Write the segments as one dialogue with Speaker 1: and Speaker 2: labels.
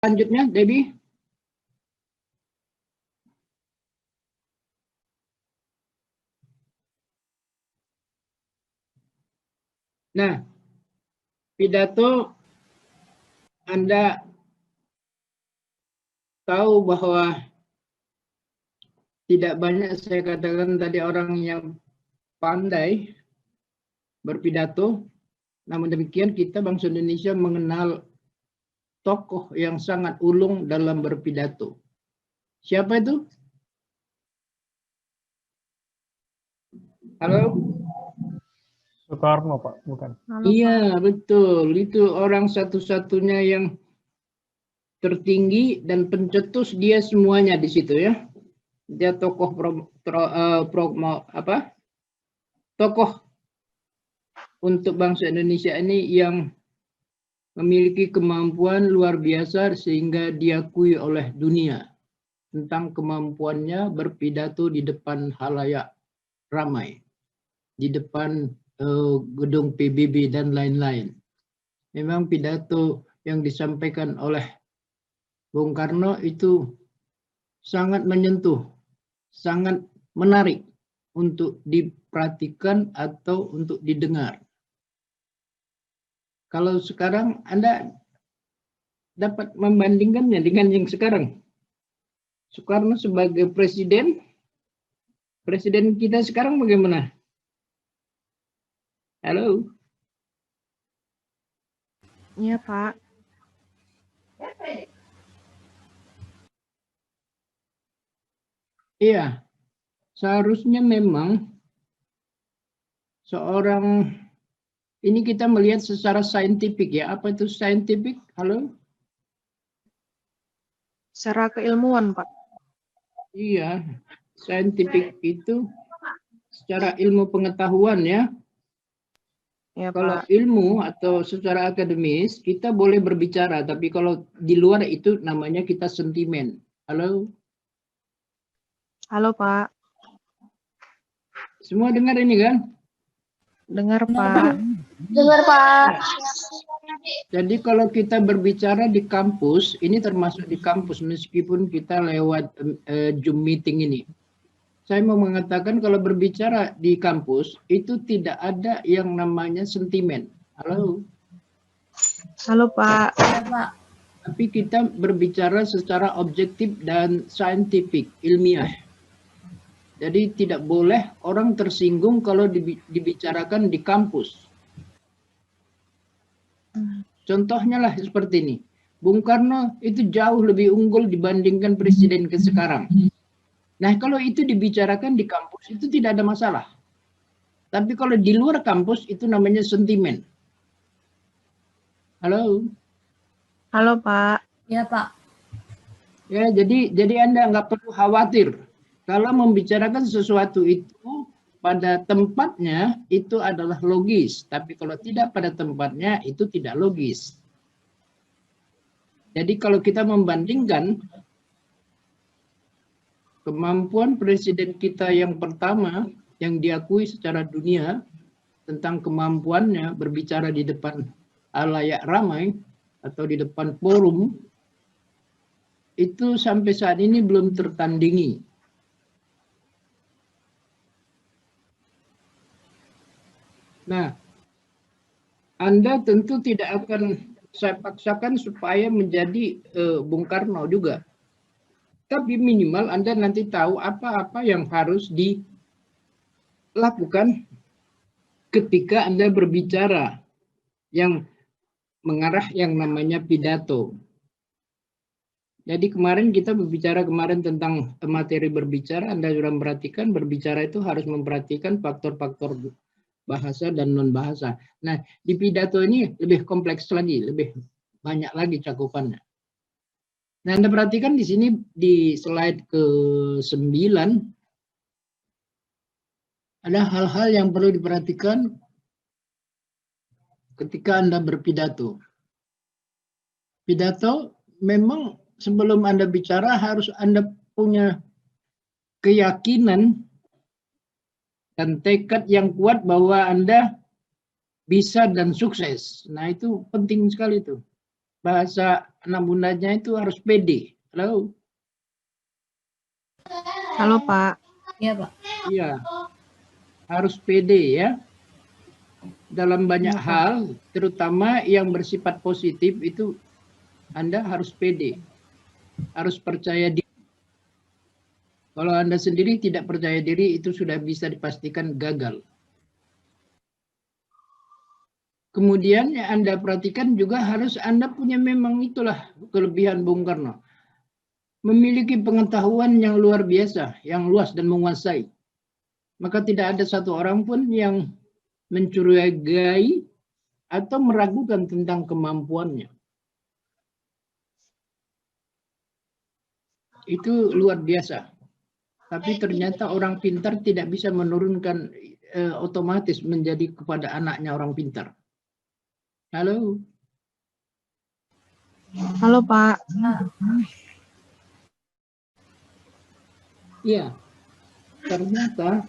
Speaker 1: Selanjutnya, Debbie. Nah, pidato Anda tahu bahwa tidak banyak, saya katakan tadi, orang yang pandai berpidato. Namun demikian kita bangsa Indonesia mengenal tokoh yang sangat ulung dalam berpidato. Siapa itu? Halo?
Speaker 2: Soekarno, Pak, bukan?
Speaker 3: Halo,
Speaker 1: Iya,
Speaker 3: Pak.
Speaker 1: betul. Itu orang satu-satunya yang tertinggi dan pencetus, dia semuanya di situ ya. Dia tokoh tokoh untuk bangsa Indonesia ini yang memiliki kemampuan luar biasa sehingga diakui oleh dunia tentang kemampuannya berpidato di depan halayak ramai, di depan gedung PBB dan lain-lain. Memang pidato yang disampaikan oleh Bung Karno itu sangat menyentuh, sangat menarik untuk diperhatikan atau untuk didengar. Kalau sekarang Anda dapat membandingkannya dengan yang sekarang. Soekarno sebagai presiden kita sekarang bagaimana? Halo?
Speaker 3: Iya, Pak.
Speaker 1: Iya, seharusnya memang seorang, ini kita melihat secara saintifik ya. Apa itu saintifik? Halo?
Speaker 3: Secara keilmuan, Pak.
Speaker 1: Iya, saintifik itu secara ilmu pengetahuan ya.
Speaker 3: Ya,
Speaker 1: Kalau
Speaker 3: Pak.
Speaker 1: ilmu atau secara akademis kita boleh berbicara, tapi kalau di luar itu namanya kita sentimen. Halo?
Speaker 3: Halo, Pak.
Speaker 1: Semua dengar ini kan?
Speaker 3: Dengar, Pak.
Speaker 4: Dengar, Pak.
Speaker 1: Jadi kalau kita berbicara di kampus, ini termasuk di kampus meskipun kita lewat Zoom meeting ini. Saya mau mengatakan kalau berbicara di kampus itu tidak ada yang namanya sentimen. Halo?
Speaker 3: Halo, Pak.
Speaker 1: Tapi kita berbicara secara objektif dan saintifik, ilmiah. Jadi tidak boleh orang tersinggung kalau dibicarakan di kampus. Contohnya lah seperti ini. Bung Karno itu jauh lebih unggul dibandingkan presiden ke sekarang. Nah, kalau itu dibicarakan di kampus itu tidak ada masalah. Tapi kalau di luar kampus itu namanya sentimen. Halo?
Speaker 3: Halo, Pak.
Speaker 4: Ya, Pak.
Speaker 1: Ya, jadi Anda nggak perlu khawatir. Kalau membicarakan sesuatu itu pada tempatnya itu adalah logis. Tapi kalau tidak pada tempatnya itu tidak logis. Jadi kalau kita membandingkan kemampuan presiden kita yang pertama yang diakui secara dunia tentang kemampuannya berbicara di depan halayak ramai atau di depan forum itu sampai saat ini belum tertandingi. Nah, Anda tentu tidak akan saya paksakan supaya menjadi Bung Karno juga. Tapi minimal Anda nanti tahu apa-apa yang harus dilakukan ketika Anda berbicara yang mengarah yang namanya pidato. Jadi kemarin kita berbicara tentang materi berbicara, Anda sudah memperhatikan berbicara itu harus memperhatikan faktor-faktor bahasa dan non bahasa. Nah, di pidato ini lebih kompleks lagi, lebih banyak lagi cakupannya. Nah, Anda perhatikan di sini di slide ke-9 ada hal-hal yang perlu diperhatikan ketika Anda berpidato. Pidato memang sebelum Anda bicara harus Anda punya keyakinan dan tekad yang kuat bahwa Anda bisa dan sukses. Nah, itu penting sekali itu. bahasa anak bundanya itu harus pede. Halo?
Speaker 3: Halo, Pak.
Speaker 4: Iya, Pak.
Speaker 1: Iya, harus pede ya. Dalam banyak
Speaker 3: Iya, Pak.
Speaker 1: hal, terutama yang bersifat positif itu Anda harus pede. Harus percaya diri. Kalau Anda sendiri tidak percaya diri, itu sudah bisa dipastikan gagal. Kemudian yang Anda perhatikan juga harus Anda punya, memang itulah kelebihan Bung Karno. Memiliki pengetahuan yang luar biasa, yang luas dan menguasai. Maka tidak ada satu orang pun yang mencurigai atau meragukan tentang kemampuannya. Itu luar biasa. Tapi ternyata orang pintar tidak bisa menurunkan otomatis menjadi kepada anaknya orang pintar. Halo?
Speaker 3: Halo, Pak.
Speaker 1: Iya. Ternyata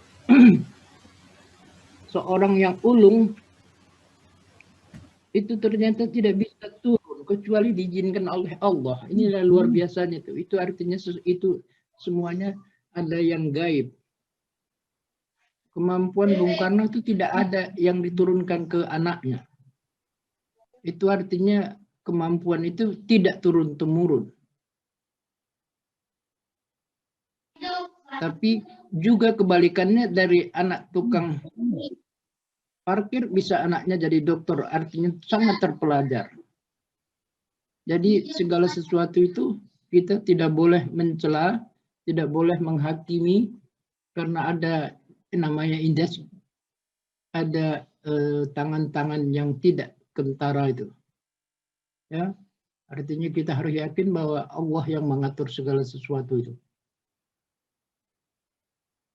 Speaker 1: seorang yang ulung itu ternyata tidak bisa turun kecuali diizinkan oleh Allah. Inilah luar biasanya itu. Itu artinya itu semuanya ada yang gaib. Kemampuan Bung Karno itu tidak ada yang diturunkan ke anaknya. Itu artinya kemampuan itu tidak turun-temurun. Tapi juga kebalikannya, dari anak tukang parkir bisa anaknya jadi dokter, artinya sangat terpelajar. Jadi segala sesuatu itu kita tidak boleh mencela, tidak boleh menghakimi, karena ada namanya indas, ada tangan-tangan yang tidak kentara itu. Ya, artinya kita harus yakin bahwa Allah yang mengatur segala sesuatu itu.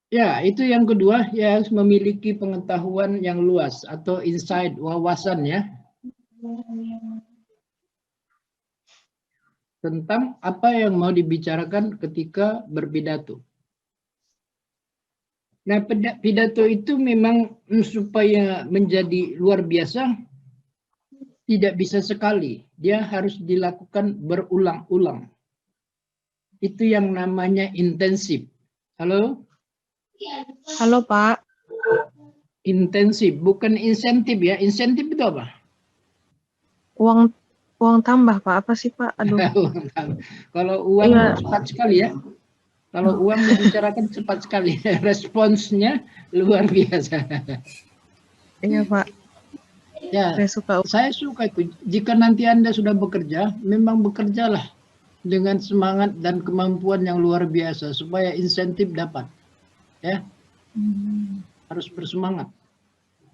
Speaker 1: Ya, itu yang kedua, ya, harus memiliki pengetahuan yang luas atau insight, wawasan ya, tentang apa yang mau dibicarakan ketika berpidato. Nah, pidato itu memang supaya menjadi luar biasa tidak bisa sekali, dia harus dilakukan berulang-ulang. Itu yang namanya intensif. Halo?
Speaker 3: Halo, Pak.
Speaker 1: Intensif, bukan insentif ya. Insentif itu apa?
Speaker 3: Uang tambah, Pak. Apa sih, Pak? Aduh.
Speaker 1: Kalau uang
Speaker 3: Iya.
Speaker 1: cepat sekali ya. Kalau uang dibicarakan cepat sekali. Responsnya luar biasa.
Speaker 3: Iya, Pak.
Speaker 1: Ya,
Speaker 3: Saya suka.
Speaker 1: saya suka itu. Jika nanti Anda sudah bekerja, memang bekerjalah dengan semangat dan kemampuan yang luar biasa supaya insentif dapat. Ya, harus bersemangat.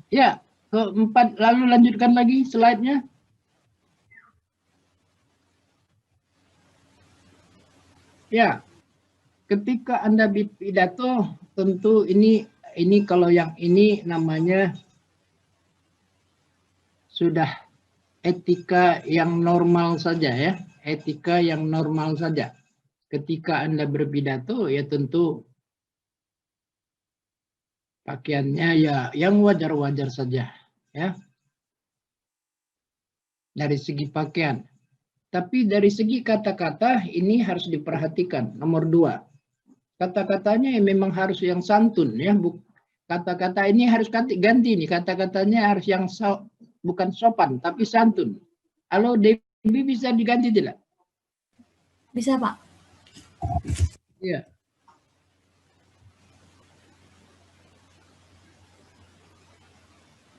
Speaker 1: Ya, keempat, lalu lanjutkan lagi slide-nya. Ya, ketika Anda pidato, tentu ini kalau yang ini namanya sudah etika yang normal saja ya, etika yang normal saja. Ketika Anda berpidato ya tentu pakaiannya ya yang wajar-wajar saja ya. Dari segi pakaian. Tapi dari segi kata-kata ini harus diperhatikan. Nomor 2. Kata-katanya memang harus yang santun ya. Kata-kata ini harus ganti nih. Kata-katanya harus yang bukan sopan tapi santun. Halo Debbie, bisa diganti tidak?
Speaker 4: Bisa, Pak.
Speaker 1: Iya.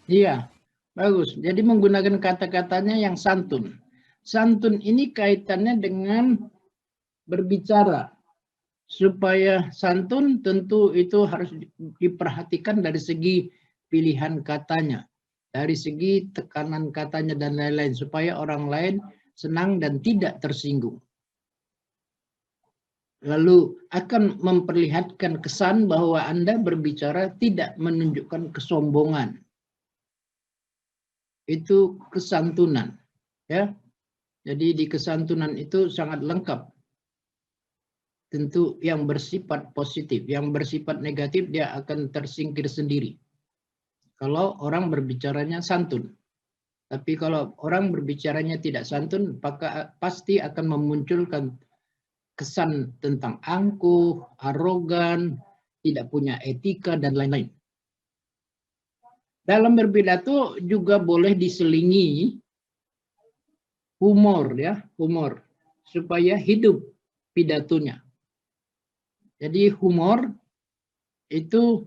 Speaker 1: Iya, bagus. Jadi menggunakan kata-katanya yang santun. Santun ini kaitannya dengan berbicara. Supaya santun tentu itu harus diperhatikan dari segi pilihan katanya. Dari segi tekanan katanya dan lain-lain. Supaya orang lain senang dan tidak tersinggung. Lalu akan memperlihatkan kesan bahwa Anda berbicara tidak menunjukkan kesombongan. Itu kesantunan. Ya. Jadi di kesantunan itu sangat lengkap. Tentu yang bersifat positif, yang bersifat negatif dia akan tersingkir sendiri. Kalau orang berbicaranya santun. Tapi kalau orang berbicaranya tidak santun, maka pasti akan memunculkan kesan tentang angkuh, arogan, tidak punya etika, dan lain-lain. Dalam berpidato juga boleh diselingi humor, ya, humor, supaya hidup pidatonya. Jadi humor itu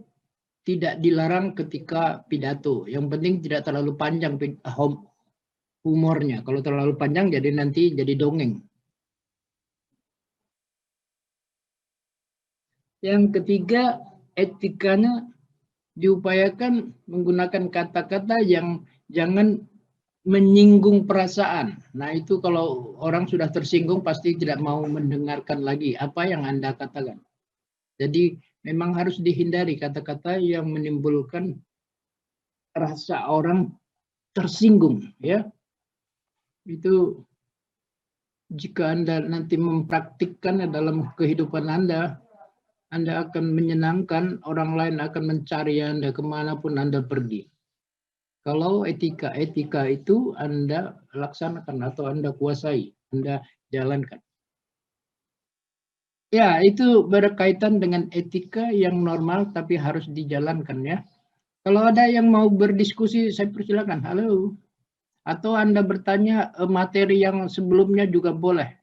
Speaker 1: tidak dilarang ketika pidato. Yang penting tidak terlalu panjang humornya. Kalau terlalu panjang jadi nanti jadi dongeng. Yang ketiga, etikanya diupayakan menggunakan kata-kata yang jangan menyinggung perasaan. Nah, itu kalau orang sudah tersinggung pasti tidak mau mendengarkan lagi apa yang Anda katakan. Jadi memang harus dihindari kata-kata yang menimbulkan rasa orang tersinggung, ya. Itu jika Anda nanti mempraktikkan dalam kehidupan Anda akan menyenangkan, orang lain akan mencari Anda kemanapun Anda pergi. Kalau etika itu Anda laksanakan atau Anda kuasai, Anda jalankan. Ya, itu berkaitan dengan etika yang normal tapi harus dijalankan, ya. Kalau ada yang mau berdiskusi, saya persilakan. Halo. Atau Anda bertanya materi yang sebelumnya juga boleh.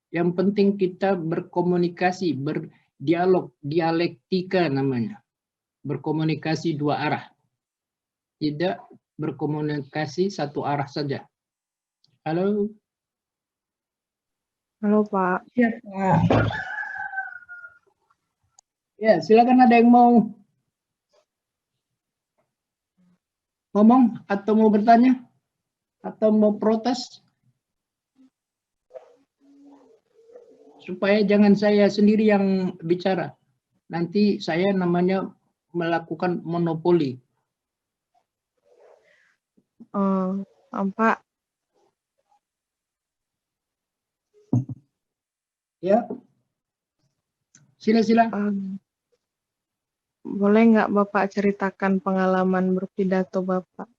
Speaker 1: Yang penting kita berkomunikasi, berdialog, dialektika namanya. Berkomunikasi dua arah. Tidak berkomunikasi satu arah saja. Halo.
Speaker 3: Halo, Pak.
Speaker 4: Siap, Pak.
Speaker 1: Ya, silakan, ada yang mau ngomong atau mau bertanya atau mau protes, supaya jangan saya sendiri yang bicara. Nanti saya namanya melakukan monopoli.
Speaker 3: Pak,
Speaker 1: Ya, sila-sila.
Speaker 3: boleh nggak Bapak ceritakan pengalaman berpidato Bapak?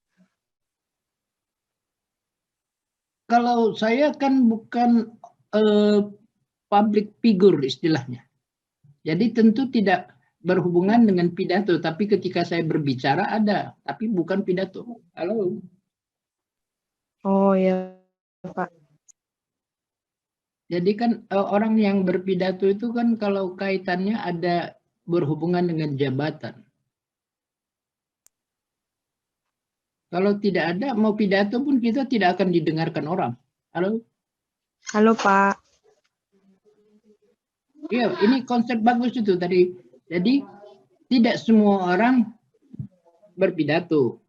Speaker 1: Kalau saya kan bukan public figure istilahnya. Jadi tentu tidak berhubungan dengan pidato, tapi ketika saya berbicara ada, tapi bukan pidato. Halo.
Speaker 3: Oh ya, Pak.
Speaker 1: Jadi kan orang yang berpidato itu kan kalau kaitannya ada berhubungan dengan jabatan. Kalau tidak ada, mau pidato pun kita tidak akan didengarkan orang. Halo?
Speaker 3: Halo, Pak.
Speaker 1: Iya, ini konsep bagus itu tadi. Jadi tidak semua orang berpidato.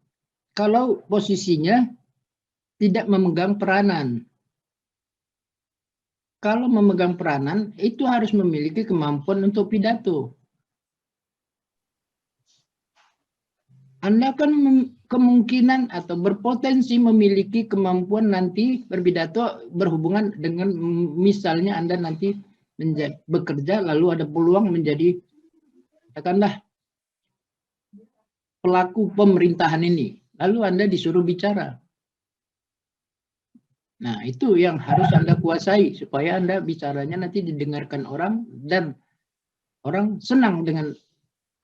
Speaker 1: Kalau posisinya tidak memegang peranan. Kalau memegang peranan, itu harus memiliki kemampuan untuk pidato. Anda kan kemungkinan atau berpotensi memiliki kemampuan nanti berpidato berhubungan dengan misalnya Anda nanti bekerja lalu ada peluang menjadi katakanlah pelaku pemerintahan ini. Lalu Anda disuruh bicara. Nah, itu yang harus Anda kuasai supaya Anda bicaranya nanti didengarkan orang dan orang senang dengan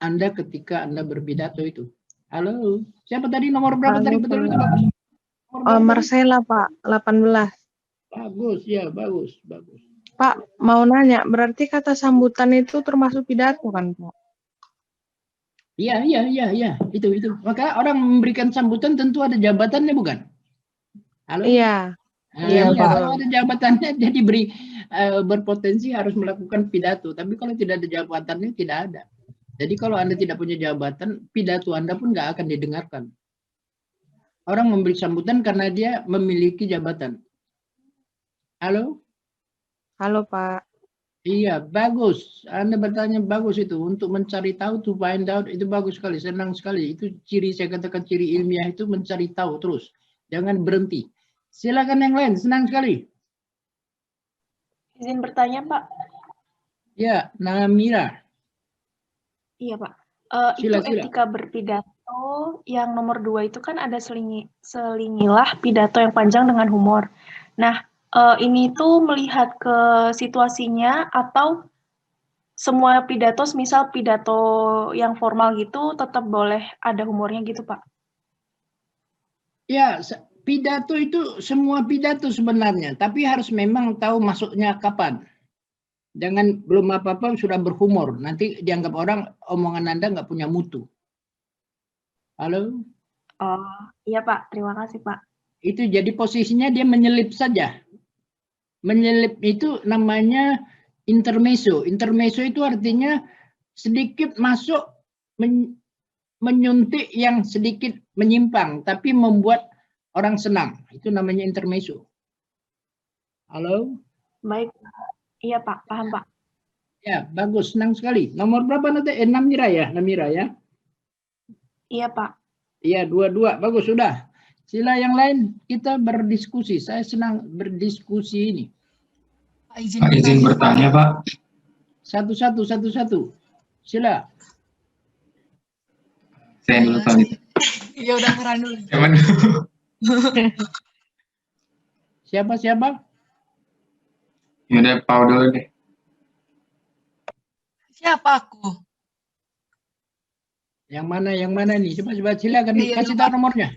Speaker 1: Anda ketika Anda berpidato itu. Halo, siapa tadi nomor berapa tadi? Betul itu bagus.
Speaker 3: Marcella, Pak, 18.
Speaker 1: Bagus, ya, bagus, bagus.
Speaker 3: Pak, mau nanya, berarti kata sambutan itu termasuk pidato kan, Pak?
Speaker 1: Iya, itu. Maka orang memberikan sambutan tentu ada jabatannya, bukan? Halo?
Speaker 3: Iya.
Speaker 1: Iya,
Speaker 4: Pak.
Speaker 1: kalau ada jabatannya dia diberi berpotensi harus melakukan pidato. Tapi kalau tidak ada jabatannya, tidak ada. Jadi kalau Anda tidak punya jabatan, pidato Anda pun nggak akan didengarkan. Orang memberi sambutan karena dia memiliki jabatan. Halo?
Speaker 3: Halo, Pak.
Speaker 1: Iya, bagus. Anda bertanya bagus itu. Untuk mencari tahu, to find out, itu bagus sekali. Senang sekali. Itu ciri, saya katakan ciri ilmiah itu mencari tahu terus. Jangan berhenti. Silakan yang lain, senang sekali.
Speaker 5: Izin bertanya, Pak.
Speaker 1: Ya, Namira.
Speaker 5: Iya, Pak.
Speaker 1: Sila.
Speaker 5: Etika berpidato Oh, yang nomor 2 itu kan ada selingilah pidato yang panjang dengan humor. Nah, ini tuh melihat ke situasinya atau semua pidato, misal pidato yang formal gitu, tetap boleh ada humornya gitu, Pak?
Speaker 1: Ya, pidato itu semua pidato sebenarnya, tapi harus memang tahu masuknya kapan. Jangan belum apa-apa sudah berhumor, nanti dianggap orang omongan Anda nggak punya mutu. Halo?
Speaker 5: Oh, iya Pak, terima kasih Pak.
Speaker 1: Itu jadi posisinya dia menyelip saja. Menyelip itu namanya intermezzo. Intermezzo itu artinya sedikit masuk menyuntik yang sedikit menyimpang, tapi membuat orang senang. Itu namanya intermezzo. Halo?
Speaker 5: Baik, iya Pak, paham Pak.
Speaker 1: Ya, bagus, senang sekali. Nomor berapa nanti? 6 Mira ya? 6 Mira ya?
Speaker 5: Iya Pak.
Speaker 1: Iya, 22. Bagus, sudah. Sila yang lain, kita berdiskusi. Saya senang berdiskusi ini.
Speaker 6: Pak, izin bertanya, Pak.
Speaker 1: Satu-satu. Sila.
Speaker 6: Saya dulu kali.
Speaker 7: Ya udah Farhan dulu.
Speaker 1: Siapa?
Speaker 6: Ya udah, Pak dulu deh.
Speaker 7: Siapa aku?
Speaker 1: Yang mana nih? Coba silakan
Speaker 7: Iya,
Speaker 1: kasih tahu nomornya.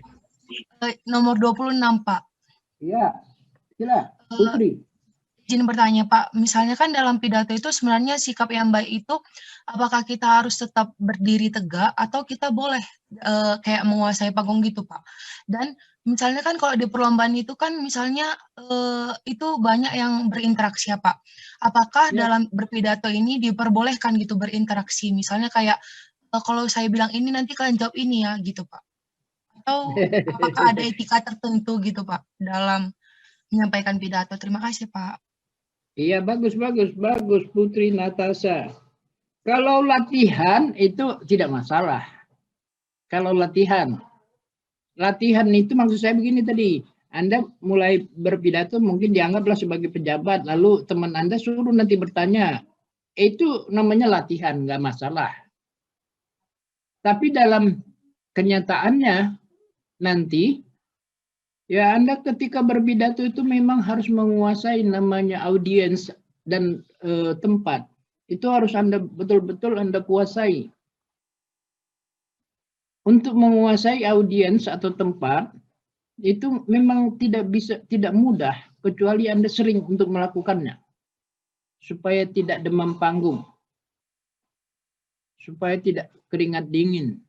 Speaker 7: Nomor 26, Pak.
Speaker 1: Iya. Sila, Putri.
Speaker 7: Izin bertanya, Pak. Misalnya kan dalam pidato itu sebenarnya sikap yang baik itu apakah kita harus tetap berdiri tegak atau kita boleh kayak menguasai panggung gitu, Pak. Dan misalnya kan kalau di perlombaan itu kan misalnya itu banyak yang berinteraksi ya, Pak. Apakah
Speaker 1: Ya.
Speaker 7: dalam berpidato ini diperbolehkan gitu berinteraksi? Misalnya kayak kalau saya bilang ini nanti kalian jawab ini ya gitu, Pak. Atau apakah ada etika tertentu gitu, Pak, dalam menyampaikan pidato? Terima kasih, Pak.
Speaker 1: Iya, bagus Putri Natasha. Kalau latihan itu tidak masalah. Kalau latihan itu maksud saya begini tadi. Anda mulai berpidato mungkin dianggaplah sebagai pejabat, lalu teman Anda suruh nanti bertanya. Itu namanya latihan, nggak masalah. Tapi dalam kenyataannya nanti, ya Anda ketika berpidato itu memang harus menguasai namanya audiens dan tempat. Itu harus Anda betul-betul Anda kuasai. Untuk menguasai audiens atau tempat, itu memang tidak mudah, kecuali Anda sering untuk melakukannya. Supaya tidak demam panggung. Supaya tidak keringat dingin.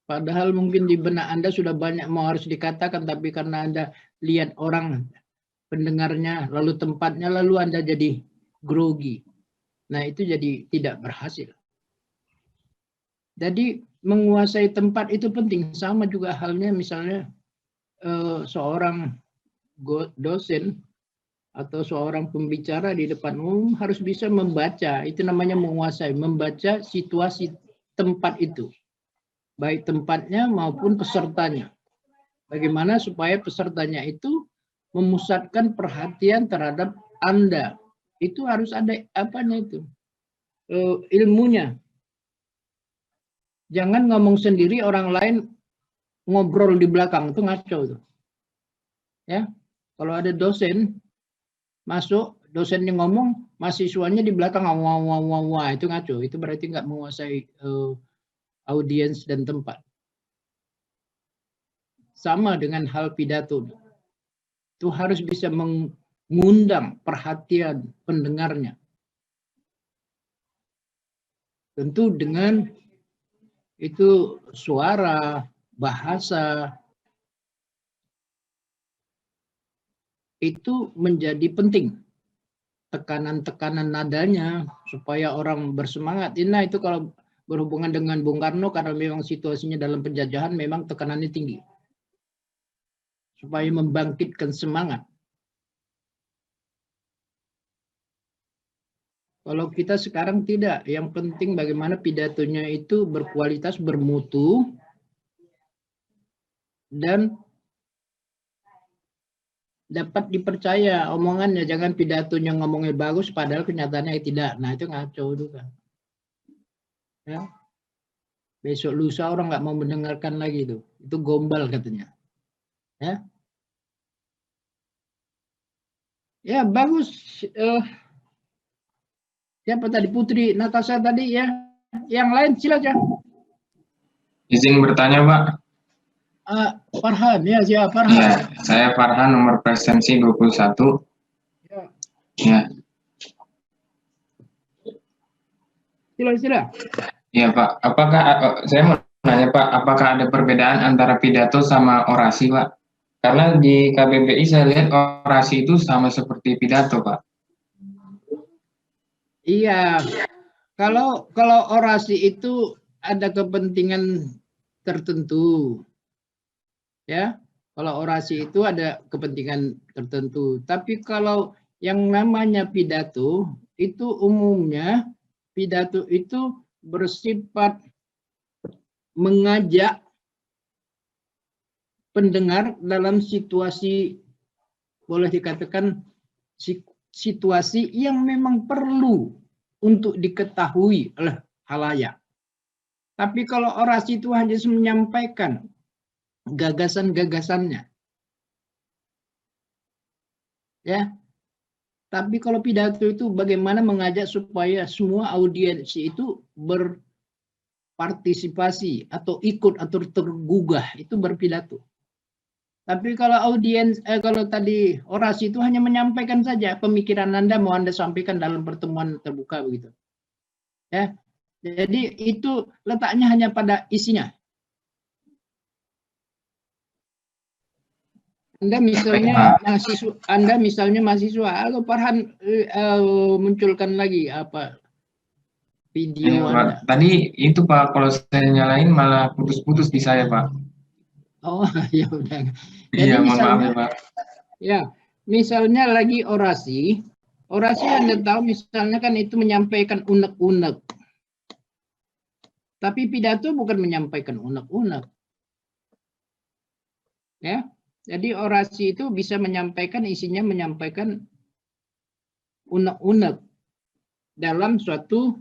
Speaker 1: Padahal mungkin di benak Anda sudah banyak mau harus dikatakan, tapi karena Anda lihat orang pendengarnya, lalu tempatnya, lalu Anda jadi grogi. Nah, itu jadi tidak berhasil. Jadi menguasai tempat itu penting. Sama juga halnya misalnya seorang dosen atau seorang pembicara di depan umum harus bisa membaca. Itu namanya menguasai, membaca situasi tempat itu. Baik tempatnya maupun pesertanya. Bagaimana supaya pesertanya itu memusatkan perhatian terhadap Anda. Itu harus ada apanya itu? Ilmunya. Jangan ngomong sendiri, orang lain ngobrol di belakang, itu ngaco itu. Ya, kalau ada dosen masuk, dosennya ngomong, mahasiswanya di belakang wah, itu ngaco. Itu berarti nggak menguasai audiens dan tempat. Sama dengan hal pidato. Itu harus bisa mengundang perhatian pendengarnya. Tentu dengan itu suara, bahasa, itu menjadi penting. Tekanan-tekanan nadanya supaya orang bersemangat. Nah, itu kalau berhubungan dengan Bung Karno, karena memang situasinya dalam penjajahan memang tekanannya tinggi. Supaya membangkitkan semangat. Kalau kita sekarang tidak, yang penting bagaimana pidatonya itu berkualitas, bermutu, dan dapat dipercaya omongannya. Jangan pidatonya ngomongnya bagus, padahal kenyataannya tidak. Nah, itu ngaco juga. Ya. Besok lusa orang nggak mau mendengarkan lagi itu. Itu gombal katanya. Ya, ya bagus. Siapa tadi? Putri Natasha tadi ya. Yang lain silakan.
Speaker 6: Izin bertanya, Pak.
Speaker 1: Farhan, ya siapa Farhan?
Speaker 6: Ya, saya Farhan, nomor presensi 21.
Speaker 1: Ya.
Speaker 6: Ya,
Speaker 1: Sila.
Speaker 6: ya Pak. Apakah saya mau nanya Pak, apakah ada perbedaan antara pidato sama orasi, Pak? Karena di KBBI saya lihat orasi itu sama seperti pidato, Pak.
Speaker 1: Iya. Kalau orasi itu ada kepentingan tertentu. Ya. Kalau orasi itu ada kepentingan tertentu. Tapi kalau yang namanya pidato itu umumnya pidato itu bersifat mengajak pendengar dalam situasi, boleh dikatakan situasi yang memang perlu untuk diketahui oleh khalayak. Tapi kalau orasi itu hanya menyampaikan gagasan-gagasannya, ya. Tapi kalau pidato itu bagaimana mengajak supaya semua audiensi itu berpartisipasi atau ikut atau tergugah, itu berpidato. Tapi kalau kalau tadi orasi itu hanya menyampaikan saja pemikiran Anda mau Anda sampaikan dalam pertemuan terbuka begitu. Ya. Jadi itu letaknya hanya pada isinya. Anda misalnya mahasiswa, halo Farhan, munculkan lagi apa video Anda.
Speaker 6: Tadi itu Pak, kalau saya nyalain malah putus-putus di saya, Pak.
Speaker 1: Oh, ya udah. Jadi
Speaker 6: Iya, mohon maaf
Speaker 1: misalnya,
Speaker 6: ya, Pak.
Speaker 1: ya, misalnya lagi orasi Anda tahu misalnya kan itu menyampaikan unek-unek. Tapi pidato bukan menyampaikan unek-unek. Ya. Jadi orasi itu bisa menyampaikan isinya menyampaikan unek-unek dalam suatu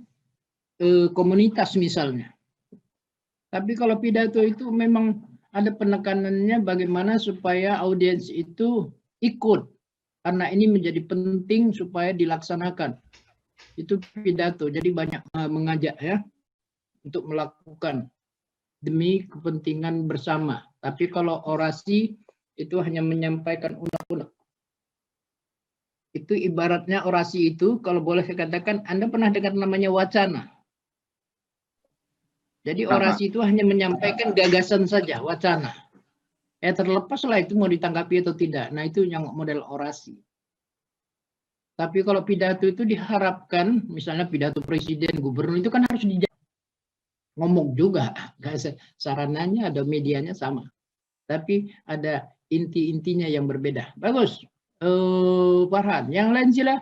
Speaker 1: komunitas misalnya. Tapi kalau pidato itu memang ada penekanannya bagaimana supaya audiens itu ikut. Karena ini menjadi penting supaya dilaksanakan. Itu pidato. Jadi banyak mengajak ya untuk melakukan demi kepentingan bersama. Tapi kalau orasi itu hanya menyampaikan unek-unek. Itu ibaratnya orasi itu, kalau boleh saya katakan, Anda pernah dengar namanya wacana. Jadi orasi itu hanya menyampaikan gagasan saja, wacana. Ya terlepaslah itu mau ditanggapi atau tidak. Nah itu yang model orasi. Tapi kalau pidato itu diharapkan, misalnya pidato presiden, gubernur itu kan harus ngomong juga. Sarananya ada medianya sama. Tapi ada inti-intinya yang berbeda. Bagus. Farhan, yang lain sila.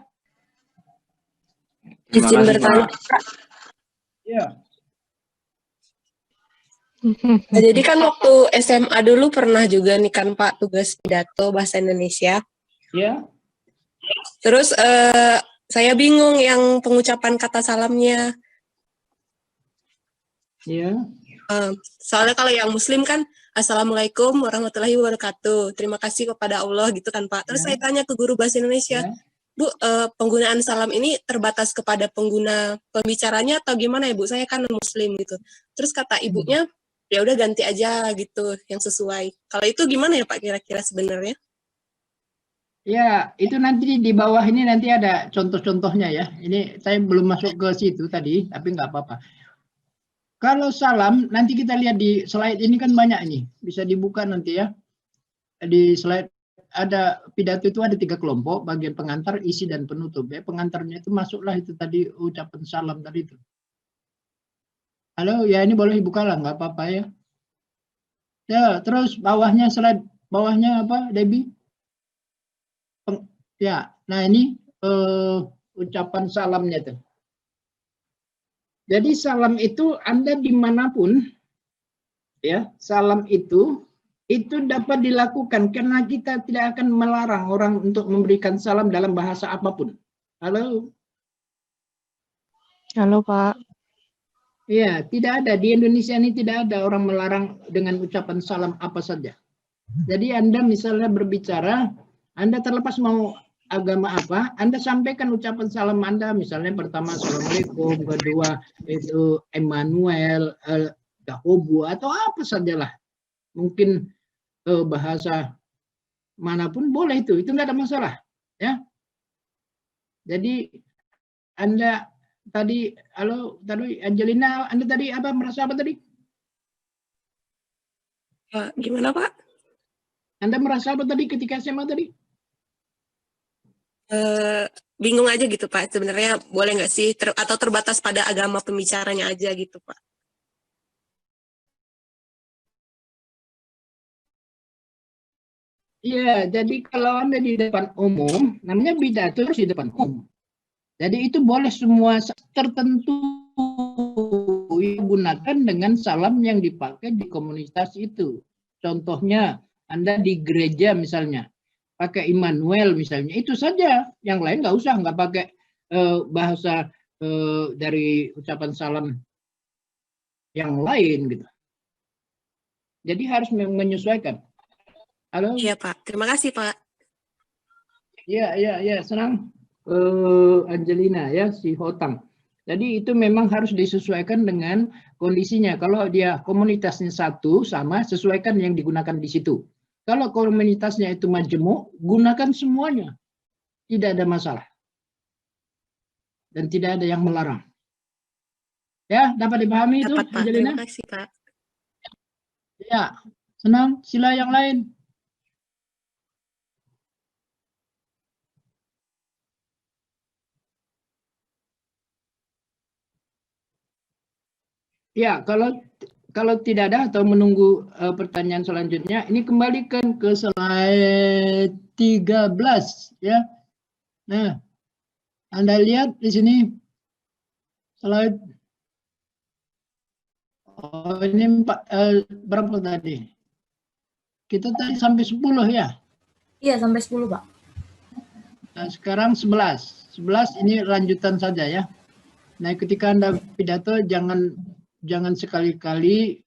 Speaker 8: Izin bertanya.
Speaker 1: Ya.
Speaker 8: Nah, jadi kan waktu SMA dulu pernah juga nih kan Pak tugas pidato bahasa Indonesia.
Speaker 1: Ya.
Speaker 8: Terus saya bingung yang pengucapan kata salamnya.
Speaker 1: Ya.
Speaker 8: Soalnya kalau yang Muslim kan Assalamualaikum warahmatullahi wabarakatuh. Terima kasih kepada Allah gitu kan Pak. Terus saya tanya ke guru bahasa Indonesia, Bu, penggunaan salam ini terbatas kepada pengguna pembicaranya atau gimana ya Bu? Saya kan Muslim gitu. Terus kata ibunya, ya udah ganti aja gitu yang sesuai. Kalau itu gimana ya Pak kira-kira sebenarnya?
Speaker 1: Ya, itu nanti di bawah ini nanti ada contoh-contohnya ya. Ini saya belum masuk ke situ tadi, tapi nggak apa-apa. Kalau salam, nanti kita lihat di slide ini kan banyak ini. Bisa dibuka nanti ya. Di slide ada pidato itu ada 3 kelompok, bagian pengantar, isi, dan penutup. Ya, pengantarnya itu masuklah itu tadi ucapan salam tadi itu. Halo, ya ini boleh dibuka lah, nggak apa-apa ya. Ya, terus bawahnya slide, bawahnya apa, Debbie? Ya, nah ini ucapan salamnya tuh. Jadi salam itu Anda dimanapun, ya salam itu dapat dilakukan karena kita tidak akan melarang orang untuk memberikan salam dalam bahasa apapun. Halo.
Speaker 3: Halo Pak.
Speaker 1: Iya, tidak ada. Di Indonesia ini tidak ada orang melarang dengan ucapan salam apa saja. Jadi Anda misalnya berbicara, Anda terlepas mau agama apa, Anda sampaikan ucapan salam Anda, misalnya pertama Assalamualaikum, kedua itu Emmanuel, Yahobu, atau apa sajalah. Mungkin bahasa manapun boleh itu nggak ada masalah. Ya. Jadi Anda tadi, halo, tadi Angelina, Anda tadi apa, merasa apa tadi?
Speaker 8: Gimana Pak?
Speaker 1: Anda merasa apa tadi ketika SMA tadi?
Speaker 8: Bingung aja gitu Pak, sebenarnya boleh nggak sih, atau terbatas pada agama pembicaranya aja gitu Pak?
Speaker 1: Iya, jadi kalau Anda di depan umum, namanya pidato harus di depan umum. Jadi itu boleh semua tertentu digunakan dengan salam yang dipakai di komunitas itu. Contohnya, Anda di gereja misalnya, pakai Immanuel misalnya, itu saja. Yang lain nggak usah, nggak pakai bahasa dari ucapan salam yang lain gitu. Jadi harus menyesuaikan. Halo?
Speaker 8: Iya Pak, terima kasih Pak.
Speaker 1: Iya, senang. Angelina ya, si Hotang. Jadi itu memang harus disesuaikan dengan kondisinya. Kalau dia komunitasnya satu sama, sesuaikan yang digunakan di situ. Kalau komunitasnya itu majemuk, gunakan semuanya. Tidak ada masalah. Dan tidak ada yang melarang. Ya, dapat dipahami itu,
Speaker 8: Dapat Pak,
Speaker 1: Angelina?
Speaker 8: terima kasih Pak.
Speaker 1: Ya, senang. Sila yang lain. Ya, kalau tidak ada atau menunggu pertanyaan selanjutnya, ini kembalikan ke slide 13 ya. Nah, Anda lihat di sini slide ini berapa tadi? Kita tadi sampai 10 ya.
Speaker 4: Iya, sampai 10, Pak.
Speaker 1: Nah, sekarang 11. 11 ini lanjutan saja ya. Nah, ketika Anda pidato jangan sekali-kali